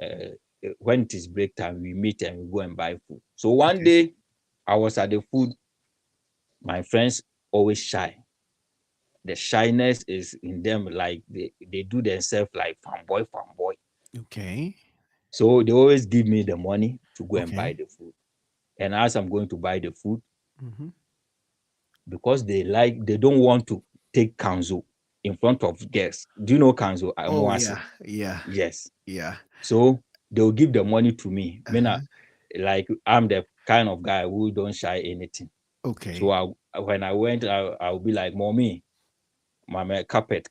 Speaker 2: when it is break time we meet and we go and buy food. So one
Speaker 1: Okay.
Speaker 2: day I was at the food. My friends always shy. The shyness is in them, like they do themselves like fanboy.
Speaker 1: Okay.
Speaker 2: So they always give me the money to go and buy
Speaker 1: Okay.
Speaker 2: the food. And as I'm going to buy the food,
Speaker 1: Mhm.
Speaker 2: because they don't want to take kanzo in front of guests. Do you know kanzo?
Speaker 1: Oh
Speaker 2: Amuase.
Speaker 1: yeah. Yeah.
Speaker 2: Yes.
Speaker 1: Yeah.
Speaker 2: So they'll give the money to me.
Speaker 1: Uh-huh.
Speaker 2: Like I'm the kind of guy who don't shy anything. So
Speaker 1: Okay.
Speaker 2: when I went, I'll be like, mommy, My man, carpet.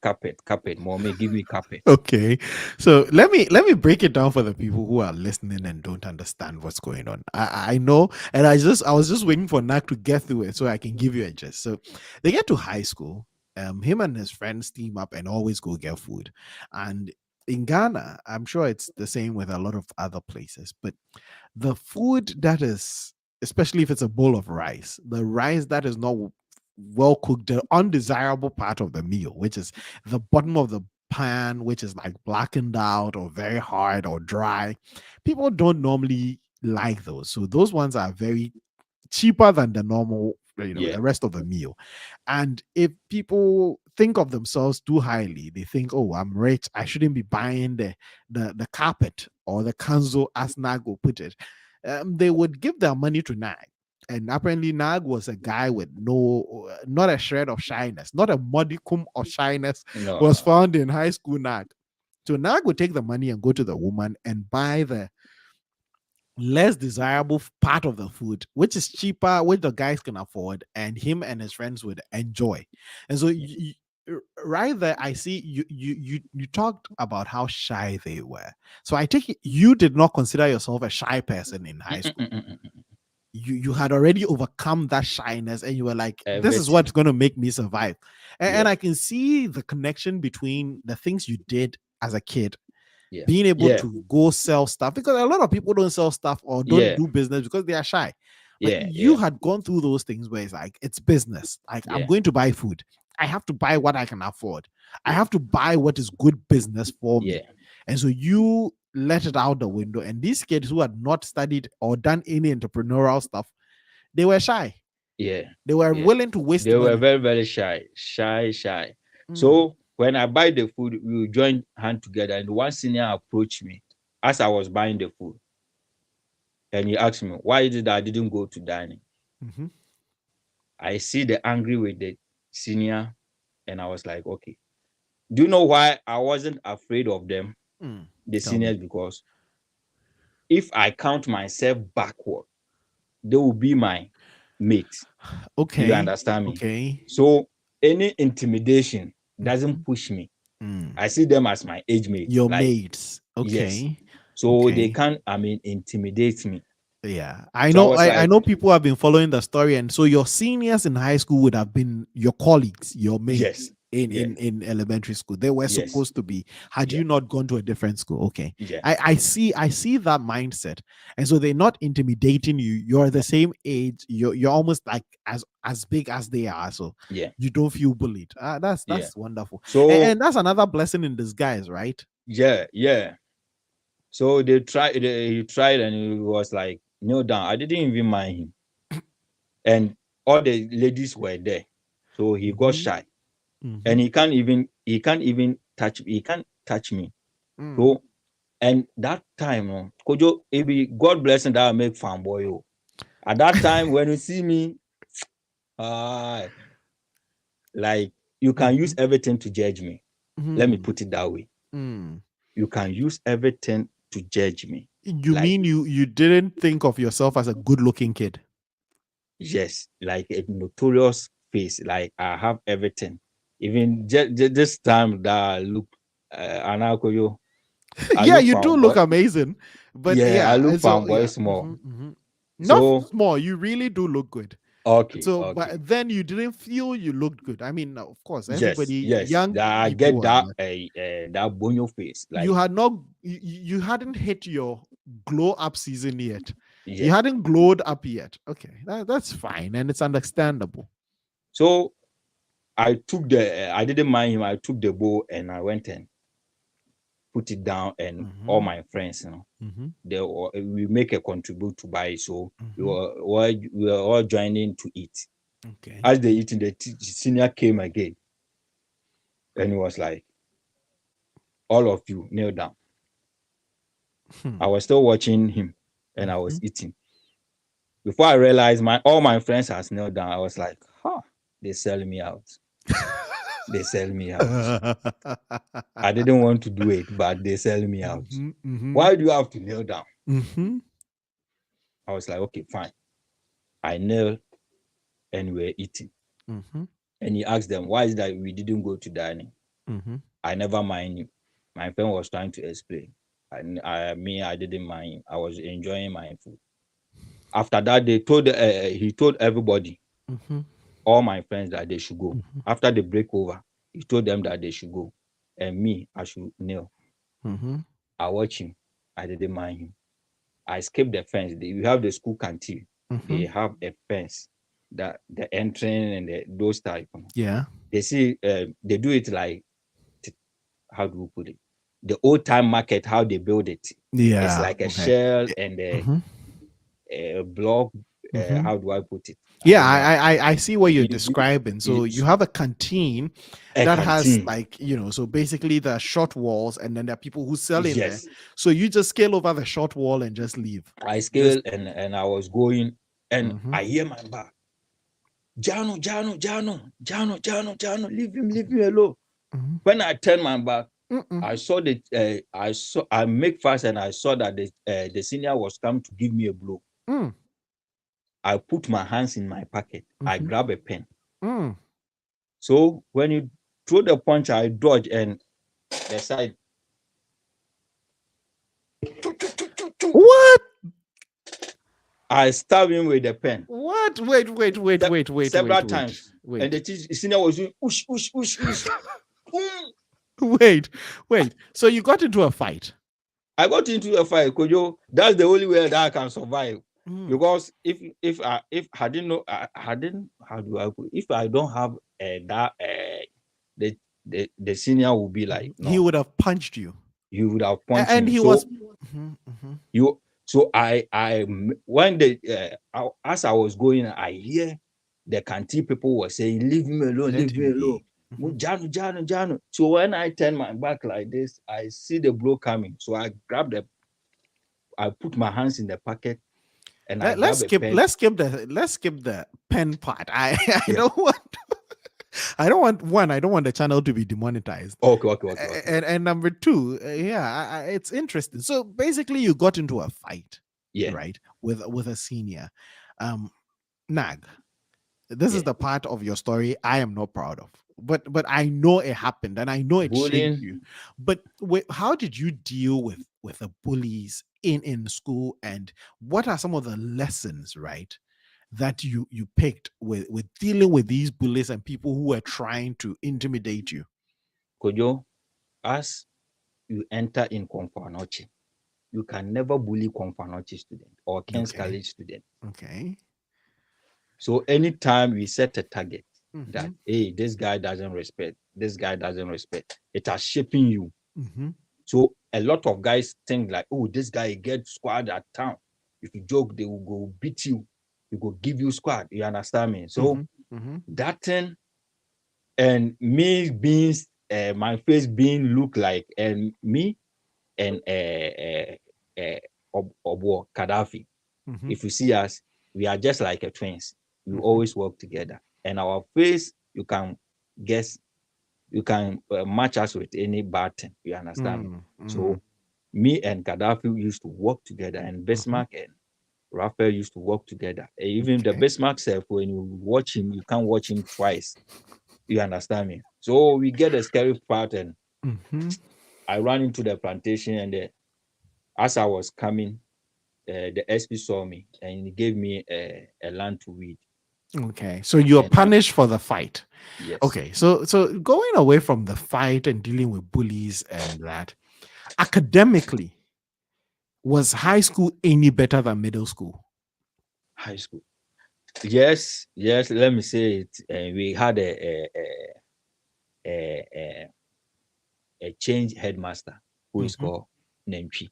Speaker 2: Mommy, give me carpet.
Speaker 1: Okay, so let me break it down for the people who are listening and don't understand what's going on. I know, and I was just waiting for Nak to get through it so I can give you a gist. So they get to high school. Him and his friends team up and always go get food. And in Ghana, I'm sure it's the same with a lot of other places, but the food that is, especially if it's a bowl of rice, the rice that is not well cooked, the undesirable part of the meal, which is the bottom of the pan, which is like blackened out or very hard or dry, people don't normally like those. So those ones are very cheaper than the normal,
Speaker 2: Yeah.
Speaker 1: the rest of the meal. And if people think of themselves too highly, they think, oh, I'm rich, I shouldn't be buying the carpet or the kanzo, as Nag will put it. They would give their money to Nag. And apparently Nag was a guy with not a shred of shyness, not a modicum of shyness
Speaker 2: No.
Speaker 1: was found in high school Nag. So Nag would take the money and go to the woman and buy the less desirable part of the food, which is cheaper, which the guys can afford, and him and his friends would enjoy. And so, right there, I see you talked about how shy they were. So I take it you did not consider yourself a shy person in high school. You had already overcome that shyness, and you were like, "This is
Speaker 2: Everything.
Speaker 1: what's going to make me survive."
Speaker 2: Yeah.
Speaker 1: And I can see the connection between the things you did as a kid,
Speaker 2: Yeah.
Speaker 1: being able
Speaker 2: Yeah.
Speaker 1: to go sell stuff, because a lot of people don't sell stuff or don't
Speaker 2: Yeah.
Speaker 1: do business because they are shy. But
Speaker 2: Yeah.
Speaker 1: you
Speaker 2: Yeah.
Speaker 1: had gone through those things where it's like, it's business. Like, I'm
Speaker 2: Yeah.
Speaker 1: going to buy food. I have to buy what I can afford. I
Speaker 2: Yeah.
Speaker 1: have to buy what is good business for me.
Speaker 2: Yeah.
Speaker 1: And so you let it out the window. And these kids who had not studied or done any entrepreneurial stuff, they were shy.
Speaker 2: Yeah.
Speaker 1: They were
Speaker 2: Yeah.
Speaker 1: willing to waste
Speaker 2: They were
Speaker 1: money.
Speaker 2: very, very shy.
Speaker 1: Mm.
Speaker 2: So when I buy the food, we will join hand together. And one senior approached me as I was buying the food. And he asked me, why is it that I didn't go to dining?
Speaker 1: Mhm.
Speaker 2: I see the angry with the senior, and I was like, okay. Do you know why I wasn't afraid of them,
Speaker 1: Mm.
Speaker 2: the
Speaker 1: Tell me.
Speaker 2: seniors? Because if I count myself backward, they will be my mates. Do you
Speaker 1: Okay.
Speaker 2: understand me?
Speaker 1: Okay.
Speaker 2: So any intimidation
Speaker 1: Mhm.
Speaker 2: doesn't push me.
Speaker 1: Mm.
Speaker 2: I see them as my age mates.
Speaker 1: Your
Speaker 2: Like,
Speaker 1: mates.
Speaker 2: yes.
Speaker 1: Okay.
Speaker 2: So they
Speaker 1: Okay.
Speaker 2: can't, intimidate me.
Speaker 1: Yeah. I
Speaker 2: So I
Speaker 1: know
Speaker 2: was
Speaker 1: I
Speaker 2: like,
Speaker 1: know people have been following the story, and so your seniors in high school would have been your colleagues, your
Speaker 2: yes,
Speaker 1: mates in
Speaker 2: yeah,
Speaker 1: in elementary school. They were
Speaker 2: yes,
Speaker 1: supposed to be, had
Speaker 2: yeah,
Speaker 1: you not gone to a different school. Okay.
Speaker 2: yeah,
Speaker 1: I see that mindset. And so they're not intimidating you. You're the
Speaker 2: no,
Speaker 1: same age. You're almost like as big as they are. So
Speaker 2: yeah,
Speaker 1: you don't feel bullied. That's
Speaker 2: yeah.
Speaker 1: wonderful. And,
Speaker 2: So
Speaker 1: and that's another blessing in disguise, right?
Speaker 2: yeah, yeah. So he tried and he was like, kneel down. I didn't even mind him. And all the ladies were there. So he got
Speaker 1: Mm-hmm.
Speaker 2: shy.
Speaker 1: Mm-hmm.
Speaker 2: And he can't even touch me.
Speaker 1: Mm.
Speaker 2: So and that time, Kojo, it be God blessing that I make fanboy. Oh. At that time, when you see me, uh, like you can use
Speaker 1: Mhm.
Speaker 2: everything to judge me. Let me
Speaker 1: Mhm.
Speaker 2: put it that way.
Speaker 1: Mm.
Speaker 2: You can use everything to judge me.
Speaker 1: You
Speaker 2: Like,
Speaker 1: mean you didn't think of yourself as a good-looking kid?
Speaker 2: yes, like a notorious face. Like I have everything. Even this time that I look, Anakoyo, I
Speaker 1: Yeah,
Speaker 2: look
Speaker 1: you do look
Speaker 2: fanboy.
Speaker 1: amazing. But
Speaker 2: Yeah, I
Speaker 1: yeah,
Speaker 2: look
Speaker 1: and so
Speaker 2: fanboy
Speaker 1: yeah,
Speaker 2: small.
Speaker 1: not
Speaker 2: So
Speaker 1: small. You really do look good.
Speaker 2: okay,
Speaker 1: So,
Speaker 2: okay.
Speaker 1: but then you didn't feel you looked good. I mean, of course,
Speaker 2: Yes,
Speaker 1: everybody,
Speaker 2: yes.
Speaker 1: young
Speaker 2: That I get
Speaker 1: people are
Speaker 2: that
Speaker 1: like,
Speaker 2: that bonyo face.
Speaker 1: you
Speaker 2: Like,
Speaker 1: had not, you hadn't hit your glow up season yet.
Speaker 2: yeah.
Speaker 1: You hadn't glowed up yet. Okay, that's fine, and it's understandable.
Speaker 2: So I didn't mind him. I took the bowl and I went and put it down, and all
Speaker 1: Mm-hmm.
Speaker 2: my friends,
Speaker 1: Mm-hmm.
Speaker 2: we make a contribute to buy it. So
Speaker 1: Mm-hmm.
Speaker 2: we were all joining to eat.
Speaker 1: Okay.
Speaker 2: As they eating, the senior came again, and he was like, "All of you kneel down."
Speaker 1: Hmm.
Speaker 2: I was still watching him, and I
Speaker 1: Mm-hmm.
Speaker 2: was eating. Before I realized all my friends has knelt down, I was like, "Huh, they sell me out. They sell me out." I didn't want to do it, but they sell me out.
Speaker 1: Mm-hmm. Mm-hmm.
Speaker 2: Why do you have to kneel down?
Speaker 1: Mm-hmm.
Speaker 2: I was like, okay, fine. I knelt and we were eating.
Speaker 1: Mm-hmm.
Speaker 2: and he asked them, why is that we didn't go to dining?
Speaker 1: Mm-hmm.
Speaker 2: I never mind him. My friend was trying to explain. I didn't mind him. I was enjoying my food. After that, he told everybody,
Speaker 1: Mm-hmm.
Speaker 2: all my friends, that they should go.
Speaker 1: Mm-hmm.
Speaker 2: After the break over, he told them that they should go. And me, I should kneel.
Speaker 1: Mm-hmm.
Speaker 2: I watch him. I didn't mind him. I skipped the fence. We have the school canteen.
Speaker 1: Mm-hmm.
Speaker 2: They have a fence that the entrance and those type.
Speaker 1: Yeah.
Speaker 2: They see they do it like, how do we put it? The old time market, how they build it. It's
Speaker 1: Yeah.
Speaker 2: like a
Speaker 1: Okay.
Speaker 2: shell and
Speaker 1: Mm-hmm.
Speaker 2: a block.
Speaker 1: Mm-hmm.
Speaker 2: How do I put it? I
Speaker 1: Yeah,
Speaker 2: don't know.
Speaker 1: I see what you're
Speaker 2: You- you-
Speaker 1: describing. So you
Speaker 2: it's
Speaker 1: have a canteen
Speaker 2: a
Speaker 1: that has,
Speaker 2: canteen.
Speaker 1: like, so basically the short walls, and then there are people who sell in there.
Speaker 2: Yes.
Speaker 1: So you just scale over the short wall and just leave.
Speaker 2: I
Speaker 1: Just
Speaker 2: scaled and I was going, and
Speaker 1: Mhm.
Speaker 2: I hear my back. Jano, leave him alone.
Speaker 1: Mhm.
Speaker 2: When I turn my back,
Speaker 1: Mm-mm.
Speaker 2: I make fast, and I saw that the senior was come to give me a blow.
Speaker 1: Mm.
Speaker 2: I put my hands in my pocket. I
Speaker 1: Mhm.
Speaker 2: grab a pen.
Speaker 1: Mm.
Speaker 2: So when you throw the punch, I dodge, and the side.
Speaker 1: What?
Speaker 2: I stab him with the pen.
Speaker 1: What? Wait.
Speaker 2: Several times.
Speaker 1: Wait.
Speaker 2: And the senior was doing ush.
Speaker 1: Wait. So you got into a fight.
Speaker 2: I got into a fight, Kwadwo. That's the only way that I can survive.
Speaker 1: Mm.
Speaker 2: Because if I didn't know, how do I put it? If I don't have the senior will be like, no,
Speaker 1: He would have punched you.
Speaker 2: you would have punched
Speaker 1: And
Speaker 2: him.
Speaker 1: he
Speaker 2: So
Speaker 1: was Mhm, mhm.
Speaker 2: you so I when as I was going, I hear the canteen people were saying, leave him alone,
Speaker 1: Let
Speaker 2: leave
Speaker 1: him
Speaker 2: me
Speaker 1: be.
Speaker 2: alone.
Speaker 1: Mhm.
Speaker 2: Jano. So when I turn my back like this, I see the blow coming. So I put my hands in the pocket, and I
Speaker 1: Let's
Speaker 2: grab a
Speaker 1: skip.
Speaker 2: pen.
Speaker 1: Let's skip the pen part. I
Speaker 2: Yeah.
Speaker 1: don't want. I don't want the channel to be demonetized.
Speaker 2: Okay.
Speaker 1: And number two, it's interesting. So basically, you got into a fight,
Speaker 2: Yeah.
Speaker 1: right, with a senior. Nag. This is
Speaker 2: Yeah.
Speaker 1: the part of your story I am not proud of. But I know it happened, and I know it shaped
Speaker 2: Bullying.
Speaker 1: you. But how did you deal with the bullies in school, and what are some of the lessons, right, that you picked with dealing with these bullies and people who were trying to intimidate you?
Speaker 2: Kwadwo, as you enter in Komfanoche, you can never bully Komfanoche student or Kens
Speaker 1: Okay.
Speaker 2: College student.
Speaker 1: Okay.
Speaker 2: So anytime we set a target that,
Speaker 1: Mhm.
Speaker 2: hey, this guy doesn't respect, it has shaping you.
Speaker 1: Mhm.
Speaker 2: So a lot of guys think like, oh, this guy gets squad at town. If you joke, they will go beat you. They go give you squad. You understand me? So
Speaker 1: Mhm. Mhm.
Speaker 2: that thing, and me being my face being look like, and me and Obo Gaddafi.
Speaker 1: Mhm.
Speaker 2: If you see us, we are just like a twins. We
Speaker 1: Mhm.
Speaker 2: always work together, and our face, you can guess, you can match us with any bad thing. You understand me?
Speaker 1: Mm.
Speaker 2: So me and Gaddafi used to work together, and Bismarck and Raphael used to work together. Even the
Speaker 1: Okay.
Speaker 2: Bismarck self, when you watch him, you can't watch him twice. You understand me? So we get a scary part, and
Speaker 1: Mhm.
Speaker 2: I ran into the plantation, and as I was coming, the SP saw me, and he gave me a land to weed.
Speaker 1: Okay, so you're
Speaker 2: And
Speaker 1: punished for the fight.
Speaker 2: yes,
Speaker 1: Okay, so going away from the fight and dealing with bullies and that, academically, was high school any better than middle school?
Speaker 2: high school. Yes. Let me say it. We had a change headmaster who is
Speaker 1: Mhm.
Speaker 2: called Nemchi.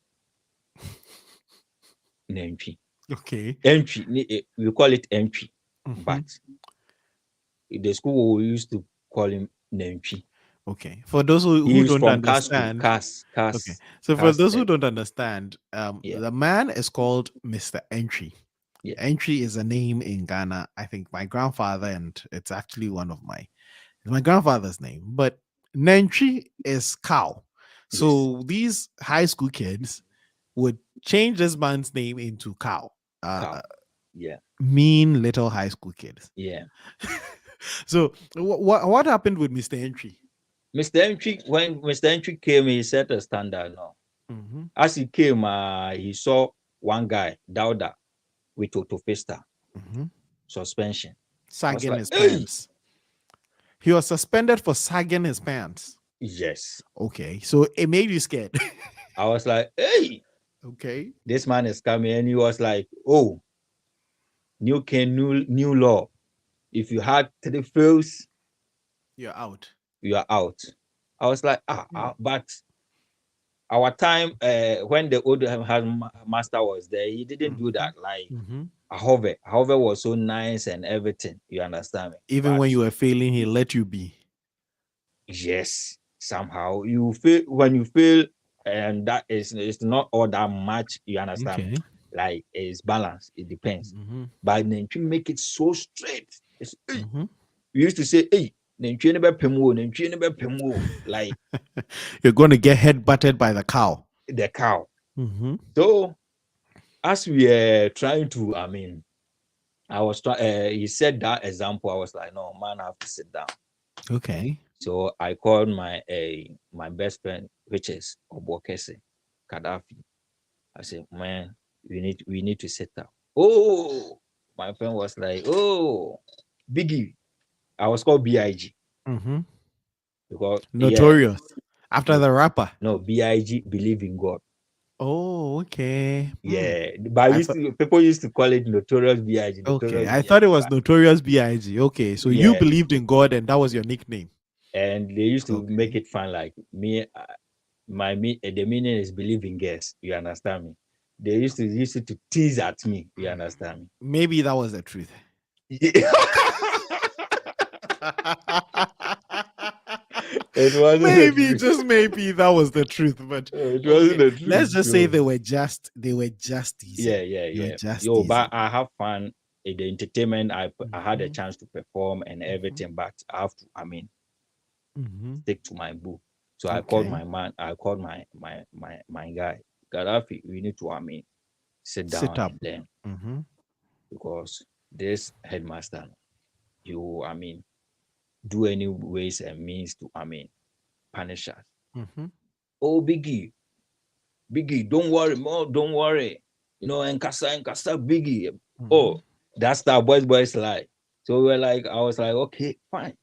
Speaker 2: Nemchi.
Speaker 1: Okay.
Speaker 2: We call it Nemchi, but
Speaker 1: Mhm.
Speaker 2: the school we used to call him Nemchi.
Speaker 1: Okay. For those who
Speaker 2: He is
Speaker 1: don't
Speaker 2: from Kas school.
Speaker 1: understand,
Speaker 2: Kas.
Speaker 1: okay. So for those who
Speaker 2: And
Speaker 1: don't understand,
Speaker 2: yeah,
Speaker 1: the man is called Mr. Entry.
Speaker 2: yeah,
Speaker 1: Entry is a name in Ghana. I think my grandfather, and it's actually it's my grandfather's name, but Nentry is cow.
Speaker 2: yes,
Speaker 1: So these high school kids would change this man's name into cow.
Speaker 2: cow. Yeah,
Speaker 1: Mean little high school kids.
Speaker 2: yeah.
Speaker 1: So what happened with Mr. Entry?
Speaker 2: Mr. Entry, when Mr. Entry came, he set a standard now.
Speaker 1: Mm-hmm.
Speaker 2: As he came, he saw one guy, Dauda, with Otofista
Speaker 1: Mm-hmm.
Speaker 2: suspension. I was
Speaker 1: Sagging
Speaker 2: like,
Speaker 1: his
Speaker 2: hey,
Speaker 1: pants. He was suspended for sagging his pants.
Speaker 2: yes.
Speaker 1: Okay, so it made you scared.
Speaker 2: I was like, hey,
Speaker 1: Okay.
Speaker 2: this man is coming. And he was like, oh, new law. If you had 3 fails,
Speaker 1: You're out.
Speaker 2: you are out. I was like, but our time, when the old master was there, he didn't do that. Like,
Speaker 1: Mm-hmm.
Speaker 2: however was so nice and everything. You understand me?
Speaker 1: Even
Speaker 2: But
Speaker 1: when you were failing, he let you be.
Speaker 2: yes, somehow you feel when you feel, and that is it's not all that much. You understand me?
Speaker 1: Okay.
Speaker 2: Like it's balance. It depends.
Speaker 1: Mm-hmm.
Speaker 2: But then you make it so straight. It's,
Speaker 1: Mm-hmm.
Speaker 2: we used to say, hey, like
Speaker 1: You're going to get head butted by the cow.
Speaker 2: the cow.
Speaker 1: Mm-hmm.
Speaker 2: So as we are trying to, I mean, I was trying. He said that example. I was like, no, man, I have to sit down.
Speaker 1: Okay.
Speaker 2: So I called my best friend, which is Obokese Gaddafi. I said, man, we need to sit down. Oh, my friend was like, oh, Biggie. I was called BIG
Speaker 1: Mm-hmm.
Speaker 2: because yeah,
Speaker 1: Notorious. After
Speaker 2: no,
Speaker 1: the rapper.
Speaker 2: no, BIG believe in God.
Speaker 1: Oh, okay.
Speaker 2: Yeah, but
Speaker 1: I thought
Speaker 2: people used to call it Notorious BIG,
Speaker 1: okay.
Speaker 2: Notorious
Speaker 1: I
Speaker 2: BIG.
Speaker 1: thought it was
Speaker 2: But
Speaker 1: Notorious B.I.G. Okay, so you
Speaker 2: yeah,
Speaker 1: believed in God and that was your nickname.
Speaker 2: and they used to make
Speaker 1: Okay.
Speaker 2: it fun like me. The meaning is believe in girls. You understand me? They used to tease at me. You understand
Speaker 1: Maybe that was the truth.
Speaker 2: me? It wasn't the
Speaker 1: Maybe,
Speaker 2: truth.
Speaker 1: just maybe that was the truth. But
Speaker 2: It wasn't
Speaker 1: okay,
Speaker 2: the
Speaker 1: let's
Speaker 2: truth.
Speaker 1: just say
Speaker 2: So
Speaker 1: they were just teasing.
Speaker 2: yeah, yeah,
Speaker 1: They were
Speaker 2: yeah.
Speaker 1: just
Speaker 2: Yo, but
Speaker 1: teasing.
Speaker 2: I have fun in the entertainment. I had a
Speaker 1: Mm-hmm.
Speaker 2: chance to perform and
Speaker 1: Mm-hmm.
Speaker 2: everything, but I have to, I mean,
Speaker 1: Mm-hmm.
Speaker 2: stick to my book. So I called
Speaker 1: Okay.
Speaker 2: my man, I called my guy, Gaddafi, we need to, I mean, sit
Speaker 1: Sit
Speaker 2: down
Speaker 1: up.
Speaker 2: and learn
Speaker 1: Mm-hmm.
Speaker 2: because this headmaster, you, I mean, do any ways and means to, I mean, punish us.
Speaker 1: Mm-hmm.
Speaker 2: Oh, Biggie, don't worry, more, don't worry. You know, and Kasa, Biggie.
Speaker 1: Mm-hmm.
Speaker 2: Oh, that's the boys like. So we were like, I was like, okay, fine.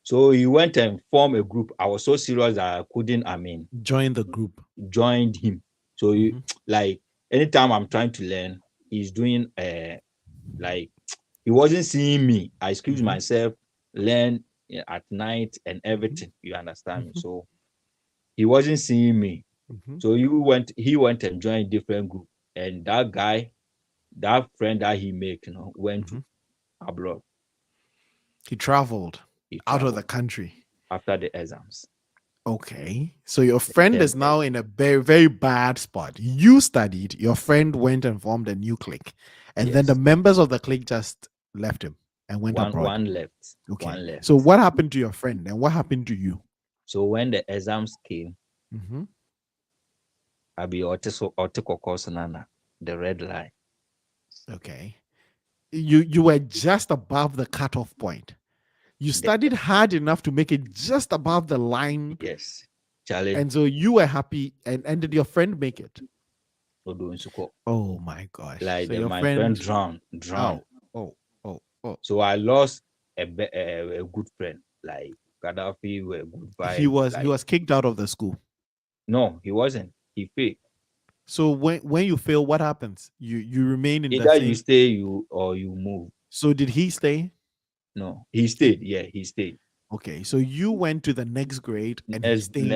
Speaker 2: So he went and formed a group. I was so serious that I couldn't, I mean,
Speaker 1: Join the group.
Speaker 2: join him. So you
Speaker 1: Mm-hmm.
Speaker 2: like anytime I'm trying to learn, he's doing like he wasn't seeing me. I excuse
Speaker 1: Mm-hmm.
Speaker 2: myself, learn at night and
Speaker 1: Mm-hmm.
Speaker 2: everything. You understand me?
Speaker 1: Mm-hmm.
Speaker 2: So he wasn't seeing me.
Speaker 1: Mm-hmm.
Speaker 2: So he went and joined different group. And that guy, that friend that he made, you know, went
Speaker 1: Mm-hmm.
Speaker 2: to abroad.
Speaker 1: He traveled
Speaker 2: He
Speaker 1: out of the
Speaker 2: traveled
Speaker 1: country.
Speaker 2: after the exams.
Speaker 1: Okay. So your
Speaker 2: The
Speaker 1: friend
Speaker 2: term
Speaker 1: is now
Speaker 2: exam.
Speaker 1: in a very, very bad spot. You studied, your friend went and formed a new clique. And then the
Speaker 2: Yes.
Speaker 1: members of the clique just left him and went
Speaker 2: One
Speaker 1: abroad.
Speaker 2: one left.
Speaker 1: Okay.
Speaker 2: One
Speaker 1: So
Speaker 2: left.
Speaker 1: what happened to your friend and what happened to you?
Speaker 2: So when the exams came,
Speaker 1: Mm-hmm.
Speaker 2: I be Otekoko Nana, the red line.
Speaker 1: Okay. You were just above the cutoff point. You
Speaker 2: The,
Speaker 1: studied hard enough to make it just above the line.
Speaker 2: yes. Charlie
Speaker 1: And so you were happy. And did your friend make it?
Speaker 2: Odunsuko.
Speaker 1: Oh my gosh.
Speaker 2: Like
Speaker 1: So your
Speaker 2: my friend
Speaker 1: friend,
Speaker 2: drowned.
Speaker 1: oh, oh, oh, oh.
Speaker 2: So I lost a good friend. Like Gaddafi were good
Speaker 1: He
Speaker 2: vibe.
Speaker 1: was he
Speaker 2: Like
Speaker 1: was kicked out of the school.
Speaker 2: no, he wasn't. He failed.
Speaker 1: So when you fail, what happens? You remain in the
Speaker 2: Either you
Speaker 1: same.
Speaker 2: stay, you or you move.
Speaker 1: So did he stay?
Speaker 2: No, he stayed. Yeah, he stayed.
Speaker 1: Okay, so you went to the next grade and he stayed.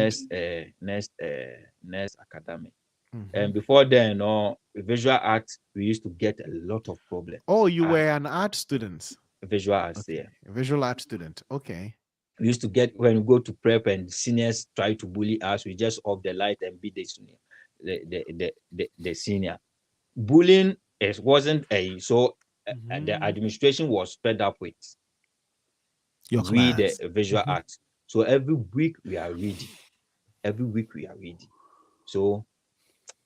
Speaker 2: Next academic.
Speaker 1: Mhm.
Speaker 2: And before then, no visual arts, we used to get a lot of problems.
Speaker 1: Oh, you were an art student.
Speaker 2: Visual arts,
Speaker 1: Okay,
Speaker 2: yeah.
Speaker 1: a visual art student. Okay.
Speaker 2: We used to get when we go to prep and seniors try to bully us, we just off the light and beat the senior, the senior. Bullying wasn't a so the
Speaker 1: Mhm.
Speaker 2: administration was fed up with
Speaker 1: Your
Speaker 2: we the
Speaker 1: class.
Speaker 2: visual
Speaker 1: Mhm.
Speaker 2: arts. So every week we are reading. Every week we are reading. So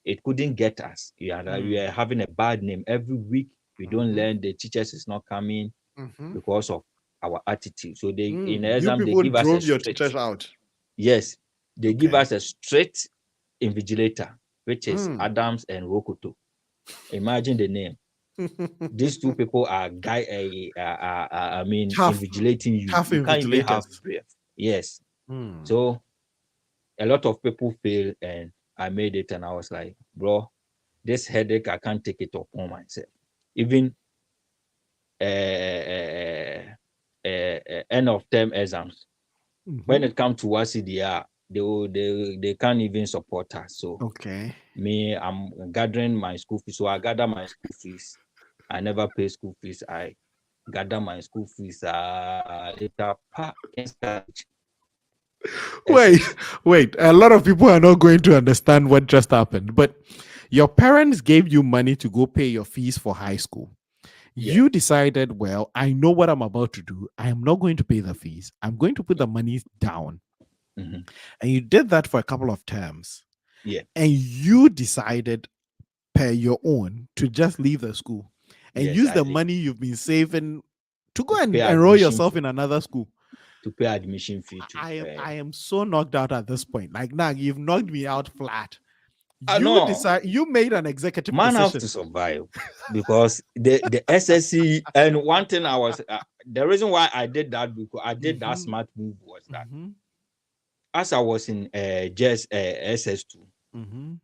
Speaker 2: it couldn't get us. We are having a bad name every week. We don't
Speaker 1: Mhm.
Speaker 2: learn. The teachers is not coming
Speaker 1: Mhm.
Speaker 2: because of our attitude. So they in the
Speaker 1: You
Speaker 2: exam they
Speaker 1: people
Speaker 2: give us a
Speaker 1: drove your
Speaker 2: straight.
Speaker 1: teachers out.
Speaker 2: Yes, they give
Speaker 1: Okay.
Speaker 2: us a straight invigilator, which is
Speaker 1: Mm.
Speaker 2: Adams and Rokoto. Imagine the name. These two people are I mean,
Speaker 1: Tough,
Speaker 2: invigilating you.
Speaker 1: tough
Speaker 2: You can't even have
Speaker 1: invigilators.
Speaker 2: breath. Yes.
Speaker 1: Mm.
Speaker 2: So a lot of people fail, and I made it, and I was like, bro, this headache, I can't take it upon myself. Even end of term exams, when
Speaker 1: Mhm.
Speaker 2: it comes to CDR, they can't even support us. So
Speaker 1: Okay.
Speaker 2: me, I'm gathering my school fees. So I gather my school fees. I never pay school fees. I gather my school fees later
Speaker 1: Wait,
Speaker 2: SS.
Speaker 1: wait. A lot of people are not going to understand what just happened. But your parents gave you money to go pay your fees for high school.
Speaker 2: Yeah.
Speaker 1: You decided, well, I know what I'm about to do. I am not going to pay the fees. I'm going to put the money down.
Speaker 2: Mm-hmm.
Speaker 1: And you did that for a couple of terms.
Speaker 2: Yeah.
Speaker 1: And you decided, per your own, to just leave the school and
Speaker 2: Yes,
Speaker 1: use
Speaker 2: I
Speaker 1: the
Speaker 2: did.
Speaker 1: money you've been saving to
Speaker 2: To
Speaker 1: go
Speaker 2: pay
Speaker 1: and enroll
Speaker 2: admission
Speaker 1: yourself
Speaker 2: fee.
Speaker 1: in another school.
Speaker 2: To pay admission fee to.
Speaker 1: I am so knocked out at this point. Like now, you've knocked me out flat.
Speaker 2: No,
Speaker 1: You made an executive
Speaker 2: man have
Speaker 1: decision.
Speaker 2: to survive, because the SSC, and one thing I was the reason why I did that, because I did that
Speaker 1: Mm-hmm,
Speaker 2: smart move, was that
Speaker 1: mm-hmm,
Speaker 2: as I was in just SS2,
Speaker 1: mm-hmm,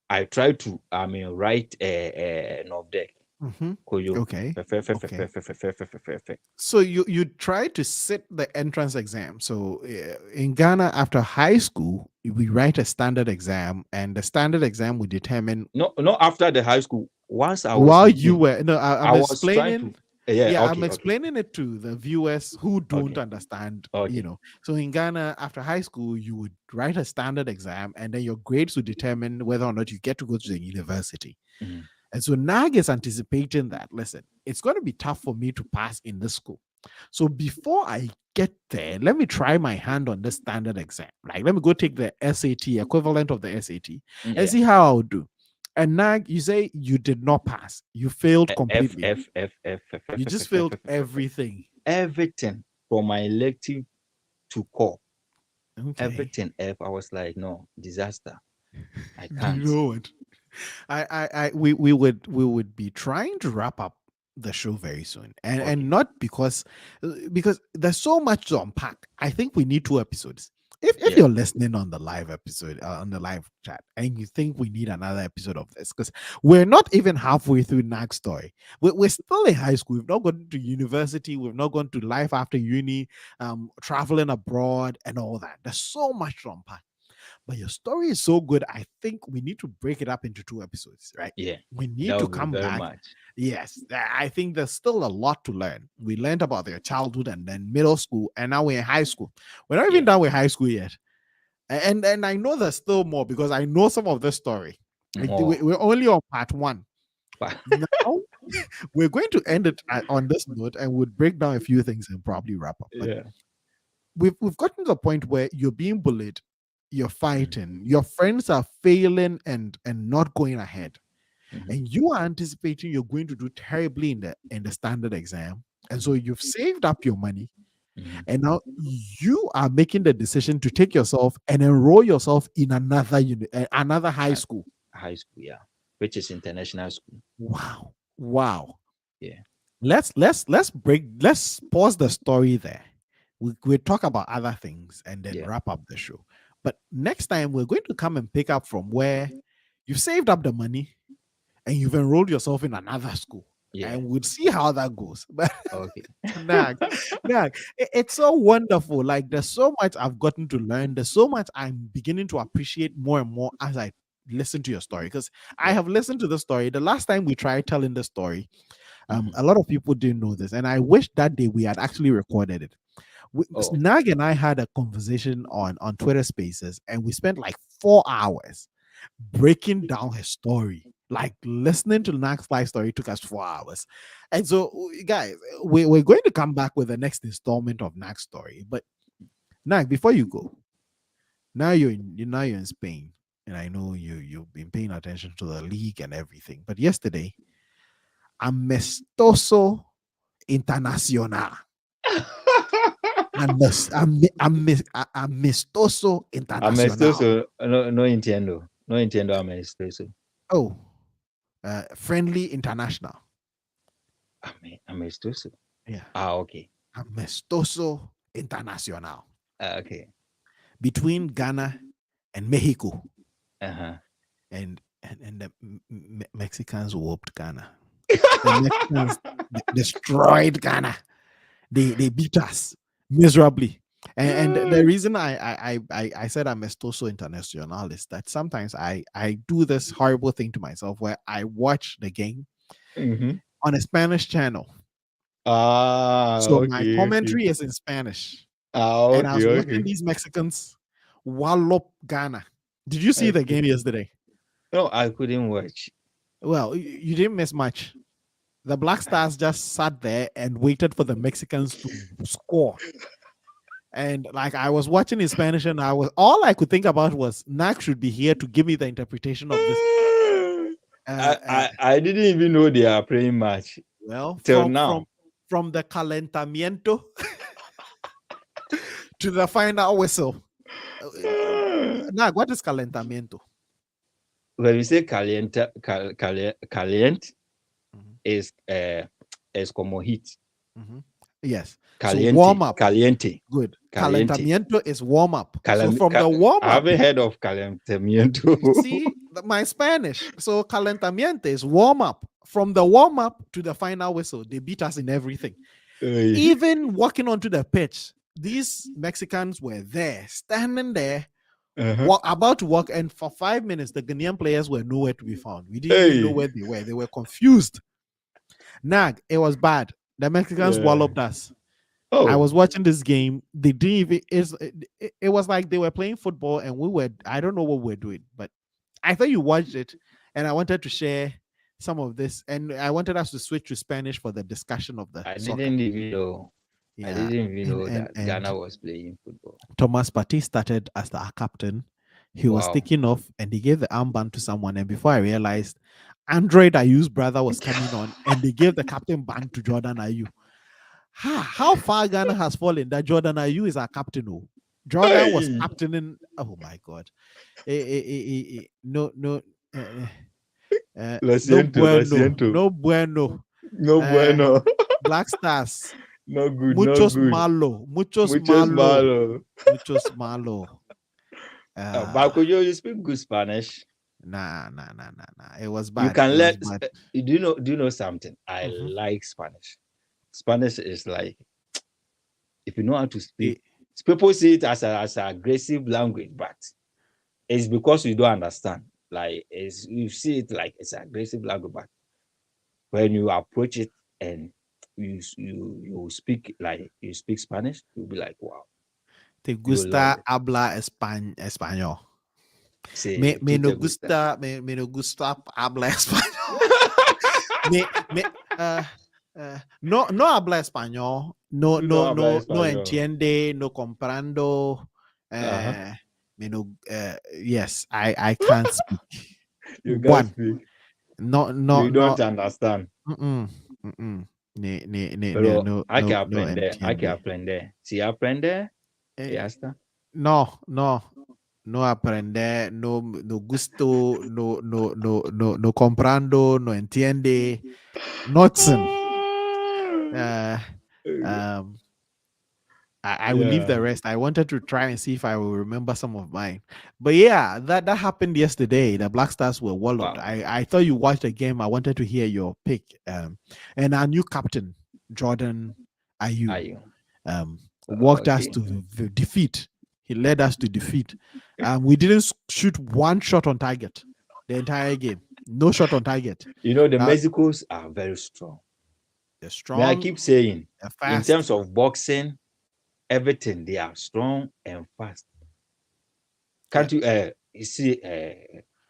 Speaker 2: I tried to write NOVDEC.
Speaker 1: mm-hmm.
Speaker 2: Koyo.
Speaker 1: Okay. Okay.
Speaker 2: Fe.
Speaker 1: So you tried to sit the entrance exam. So in Ghana, after high school, we write a standard exam, and the standard exam will determine
Speaker 2: No, not after the high school. Once I was
Speaker 1: while
Speaker 2: in
Speaker 1: you
Speaker 2: uni,
Speaker 1: were no.
Speaker 2: I
Speaker 1: I'm
Speaker 2: was trying
Speaker 1: explaining.
Speaker 2: to. Yeah,
Speaker 1: Yeah, I'm
Speaker 2: okay, okay,
Speaker 1: explaining it to the viewers who don't
Speaker 2: okay,
Speaker 1: understand.
Speaker 2: okay.
Speaker 1: So in Ghana, after high school, you would write a standard exam, and then your grades would determine whether or not you get to go to the university.
Speaker 2: Mhm.
Speaker 1: And so NAG is anticipating that, listen, it's going to be tough for me to pass in this school. So before I get there, let me try my hand on this standard exam. Like, let me go take the SAT, equivalent of the SAT, and
Speaker 2: Yeah.
Speaker 1: see how I'll do. And NAG, you say you did not pass. You failed
Speaker 2: F
Speaker 1: completely.
Speaker 2: F F F F F
Speaker 1: You
Speaker 2: F
Speaker 1: just
Speaker 2: F F
Speaker 1: failed
Speaker 2: F F F.
Speaker 1: everything.
Speaker 2: Everything from my elective to core.
Speaker 1: Okay.
Speaker 2: Everything F. I was like, no, disaster. I
Speaker 1: Do you
Speaker 2: can't.
Speaker 1: know what? We would be trying to wrap up the show very soon, and
Speaker 2: Okay.
Speaker 1: not because there's so much to unpack. I think we need 2 episodes. If
Speaker 2: Yeah.
Speaker 1: you're listening on the live episode, on the live chat, and you think we need another episode of this, because we're not even halfway through Nag's story. We're still in high school. We've not gone to university. We've not gone to life after uni, traveling abroad, and all that. There's so much to unpack. But your story is so good. I think we need to break it up into 2 episodes, right?
Speaker 2: Yeah.
Speaker 1: We need
Speaker 2: That
Speaker 1: to
Speaker 2: would be
Speaker 1: come
Speaker 2: very
Speaker 1: back.
Speaker 2: much.
Speaker 1: Yes, I think there's still a lot to learn. We learned about their childhood and then middle school, and now we're in high school. We're not even
Speaker 2: Yeah.
Speaker 1: done with high school yet. And I know there's still more because I know some of this story.
Speaker 2: More.
Speaker 1: We're only on part one. Now we're going to end it on this note, and we'll break down a few things and probably wrap up. But
Speaker 2: Yeah.
Speaker 1: we've gotten to the point where you're being bullied, you're
Speaker 2: Mhm.
Speaker 1: fighting, your friends are failing and not going ahead,
Speaker 2: Mhm.
Speaker 1: and you are anticipating you're going to do terribly in the standard exam, and so you've saved up your money,
Speaker 2: Mhm.
Speaker 1: and now you are making the decision to take yourself and enroll yourself in another high
Speaker 2: High,
Speaker 1: school.
Speaker 2: high school, yeah, which is international school.
Speaker 1: Wow.
Speaker 2: Yeah.
Speaker 1: Let's pause the story there. We'll talk about other things and then
Speaker 2: Yeah.
Speaker 1: wrap up the show. But next time we're going to come and pick up from where you've saved up the money and you've enrolled yourself in another school.
Speaker 2: Yeah.
Speaker 1: And we'll see how that goes. But
Speaker 2: Okay.
Speaker 1: Nag, it's so wonderful. Like there's so much I've gotten to learn. There's so much I'm beginning to appreciate more and more as I listen to your story. Because I
Speaker 2: Yeah.
Speaker 1: have listened to the story. The last time we tried telling the story,
Speaker 2: Mhm.
Speaker 1: a lot of people didn't know this, and I wish that day we had actually recorded it.
Speaker 2: Oh.
Speaker 1: Nag and I had a conversation on Twitter Spaces, and we spent like 4 hours breaking down his story. Like listening to Nag's life story took us 4 hours, and so guys, we're going to come back with the next installment of Nag's story. But Nag, before you go, now you're in Spain, and I know you've been paying attention to the league and everything. But yesterday, Amistoso Internacional. Amistoso Internacional.
Speaker 2: Amistoso, no entiendo. No entiendo amistoso.
Speaker 1: Oh, friendly international.
Speaker 2: Amistoso.
Speaker 1: Yeah.
Speaker 2: Okay.
Speaker 1: Amistoso Internacional.
Speaker 2: Okay.
Speaker 1: Between Ghana and Mexico.
Speaker 2: Uh-huh.
Speaker 1: And the Mexicans whooped Ghana. The Mexicans destroyed Ghana. They beat us miserably. And the reason I said I'm Estoso Internacional is that sometimes I do this horrible thing to myself where I watch the game on a Spanish channel. So my
Speaker 2: Okay.
Speaker 1: commentary is in Spanish. And I
Speaker 2: Okay,
Speaker 1: was watching
Speaker 2: okay.
Speaker 1: these Mexicans wallop Ghana. Did you see the game yesterday?
Speaker 2: No, I couldn't watch.
Speaker 1: Well, you didn't miss much. The Black Stars just sat there and waited for the Mexicans to score. And like I was watching in Spanish, and all I could think about was NAG should be here to give me the interpretation of this.
Speaker 2: I didn't even know they are playing match.
Speaker 1: Well,
Speaker 2: till now.
Speaker 1: from the calentamiento to the final whistle. NAG, what is calentamiento?
Speaker 2: When we say caliente, is como heat.
Speaker 1: Yes.
Speaker 2: Caliente,
Speaker 1: so warm up.
Speaker 2: Caliente.
Speaker 1: Good.
Speaker 2: Caliente.
Speaker 1: Calentamiento is warm up. So from the warm up.
Speaker 2: I haven't heard of calentamiento.
Speaker 1: See, my Spanish. So calentamiento is warm up. From the warm up to the final whistle, they beat us in everything. Even walking onto the pitch, these Mexicans were there, standing there, about to walk, and for 5 minutes, the Ghanaian players were nowhere to be found. We didn't even know where they were. They were confused. NAG, it was bad. The Mexicans walloped us. I was watching this game. They didn't even. It was like they were playing football, and we were. I don't know what we're doing, but I thought you watched it, and I wanted to share some of this, and I wanted us to switch to Spanish for the discussion of the.
Speaker 2: Didn't even know. Yeah. I didn't even know that Ghana was playing football.
Speaker 1: Thomas Partey started as our captain. He was taking off, and he gave the armband to someone. And before I realized, Android Ayu's brother was coming on, and they gave the captain band to Jordan Ayew. How far Ghana has fallen that Jordan Ayew is our captain. Oh. Jordan was captaining. Oh my God. No bueno.
Speaker 2: No bueno.
Speaker 1: Black Stars.
Speaker 2: No good.
Speaker 1: Muchos
Speaker 2: no good.
Speaker 1: malo. Muchos malo.
Speaker 2: Bakuyo, you speak good Spanish.
Speaker 1: Nah. It was bad.
Speaker 2: You can let. Do you know something? I like Spanish. Spanish is like, if you know how to speak, people see it as an aggressive language, but it's because you don't understand. Like, you see it like it's an aggressive language, but when you approach it and you speak like you speak Spanish, you'll be like, wow.
Speaker 1: Te gusta habla español. Sí, me no gusta habla español. No habla español, no entiende, no comprando. Yes, I can't speak.
Speaker 2: You can't speak.
Speaker 1: No,
Speaker 2: you don't understand.
Speaker 1: No,
Speaker 2: hay que aprender. Si aprende, ya está.
Speaker 1: No aprende, no gusto, no comprando, no entiende, nothing. I will leave the rest. I wanted to try and see if I will remember some of mine. But yeah, that happened yesterday. The Black Stars were walloped. Wow. I thought you watched the game. I wanted to hear your pick. And our new captain, Jordan Ayew, walked us to defeat. He led us to defeat. We didn't shoot one shot on target the entire game. No shot on target.
Speaker 2: You know, the Mexicans are very strong.
Speaker 1: They're strong.
Speaker 2: I keep saying, in terms of boxing, everything, they are strong and fast. Can't you see,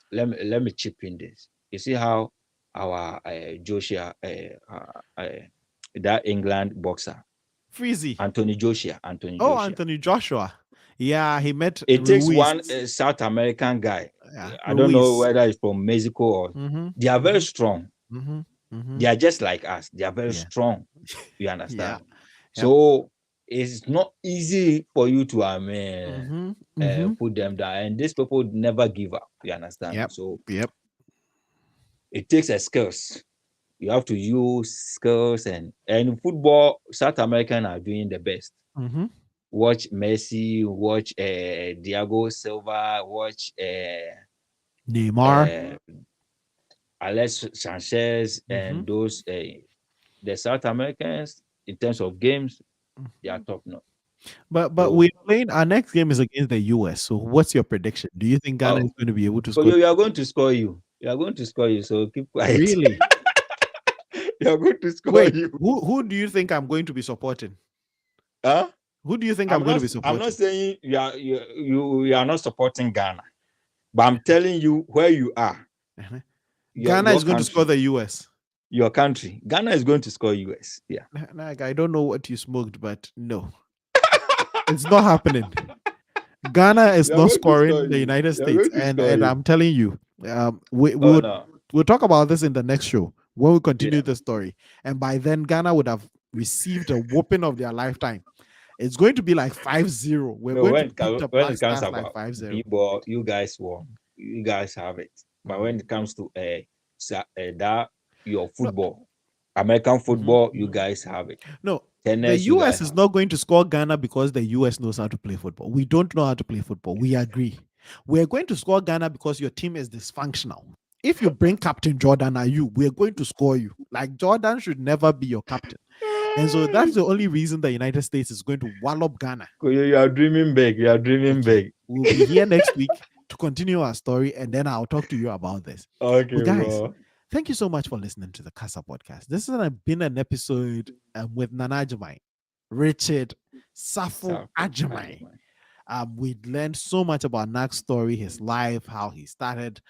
Speaker 2: let me chip in this. You see how our Joshua, that England boxer,
Speaker 1: Freezy,
Speaker 2: Anthony Joshua.
Speaker 1: Anthony Joshua. Yeah, he met.
Speaker 2: It takes one South American guy. I don't know whether it's from Mexico or they are very strong. They are just like us. They are very strong. You understand? So it's not easy for you to
Speaker 1: Mm-hmm. Mm-hmm.
Speaker 2: put them down. And these people never give up. You understand?
Speaker 1: Yep.
Speaker 2: So
Speaker 1: Yep.
Speaker 2: it takes a skills. You have to use skills, and football, South American are doing the best.
Speaker 1: Mm-hmm.
Speaker 2: Watch Messi, watch Diego Silva, watch
Speaker 1: Neymar.
Speaker 2: uh, Alex Sanchez,
Speaker 1: Mm-hmm.
Speaker 2: and those the South Americans in terms of games, they are top notch.
Speaker 1: But
Speaker 2: So
Speaker 1: we're playing our next game is against the US. So what's your prediction? Do you think Ghana is
Speaker 2: oh,
Speaker 1: going to be able to
Speaker 2: but
Speaker 1: score?
Speaker 2: you are going to score you. You are going to score you. So keep quiet.
Speaker 1: Really?
Speaker 2: You are going to score
Speaker 1: Wait,
Speaker 2: you.
Speaker 1: who do you think I'm going to be supporting?
Speaker 2: Huh?
Speaker 1: Who do you think I'm going to be
Speaker 2: I'm not
Speaker 1: supporting?
Speaker 2: saying you are not supporting Ghana, but I'm telling you where you are.
Speaker 1: Uh-huh.
Speaker 2: Your
Speaker 1: Ghana
Speaker 2: your
Speaker 1: is going to score
Speaker 2: country.
Speaker 1: the US.
Speaker 2: Your country. Ghana is going to score US. Yeah.
Speaker 1: Like, I don't know what you smoked, but no, it's not happening. Ghana is
Speaker 2: We are
Speaker 1: not
Speaker 2: going to score
Speaker 1: scoring the
Speaker 2: you.
Speaker 1: United
Speaker 2: We are
Speaker 1: States,
Speaker 2: going to score
Speaker 1: and
Speaker 2: you.
Speaker 1: I'm telling you, we
Speaker 2: Oh
Speaker 1: will
Speaker 2: no.
Speaker 1: we'll talk about this in the next show when we continue
Speaker 2: Yeah.
Speaker 1: the story. And by then, Ghana would have received a whooping of their lifetime. It's going to be like 5-0. We're
Speaker 2: No,
Speaker 1: going to beat the
Speaker 2: when
Speaker 1: Black
Speaker 2: it comes
Speaker 1: Stars like
Speaker 2: about
Speaker 1: 5-0.
Speaker 2: b-ball, you guys won. You guys have it. But when it comes to that your
Speaker 1: No,
Speaker 2: football, American
Speaker 1: mhm,
Speaker 2: football, you
Speaker 1: mhm.
Speaker 2: guys have it.
Speaker 1: No, the
Speaker 2: Tennis, you
Speaker 1: US
Speaker 2: guys
Speaker 1: is
Speaker 2: have it.
Speaker 1: not going to score Ghana because the US knows how to play football. We don't know how to play football. We agree. We're going to score Ghana because your team is dysfunctional. If you bring Captain Jordan Ayew, we're going to score you. Like Jordan should never be your captain. And so that's the only reason the United States is going to wallop Ghana.
Speaker 2: You are dreaming big. You are dreaming
Speaker 1: Okay.
Speaker 2: big.
Speaker 1: We'll be here next week to continue our story, and then I'll talk to you about this.
Speaker 2: Okay,
Speaker 1: But guys,
Speaker 2: bro.
Speaker 1: thank you so much for listening to the Kasa Podcast. This has been an episode with Nana Ajamai, Richard, Safo
Speaker 2: Suffer.
Speaker 1: Ajamai. We learned so much about Nak's story, his life, how he started,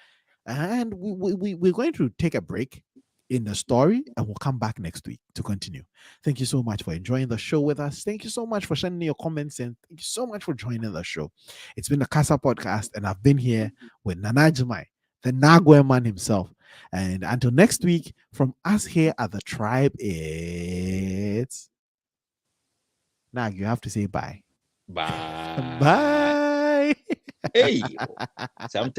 Speaker 1: and we're going to take a break in the story and we'll come back next week to continue. Thank you so much for enjoying the show with us. Thank you so much for sending your comments and thank you so much for joining the show. It's been the Kasa Podcast and I've been here with Nana Jumai, the Nagwe man himself. And until next week, from us here at the tribe, it's Nag, you have to say bye.
Speaker 2: Bye.
Speaker 1: Bye.
Speaker 2: Hey, something.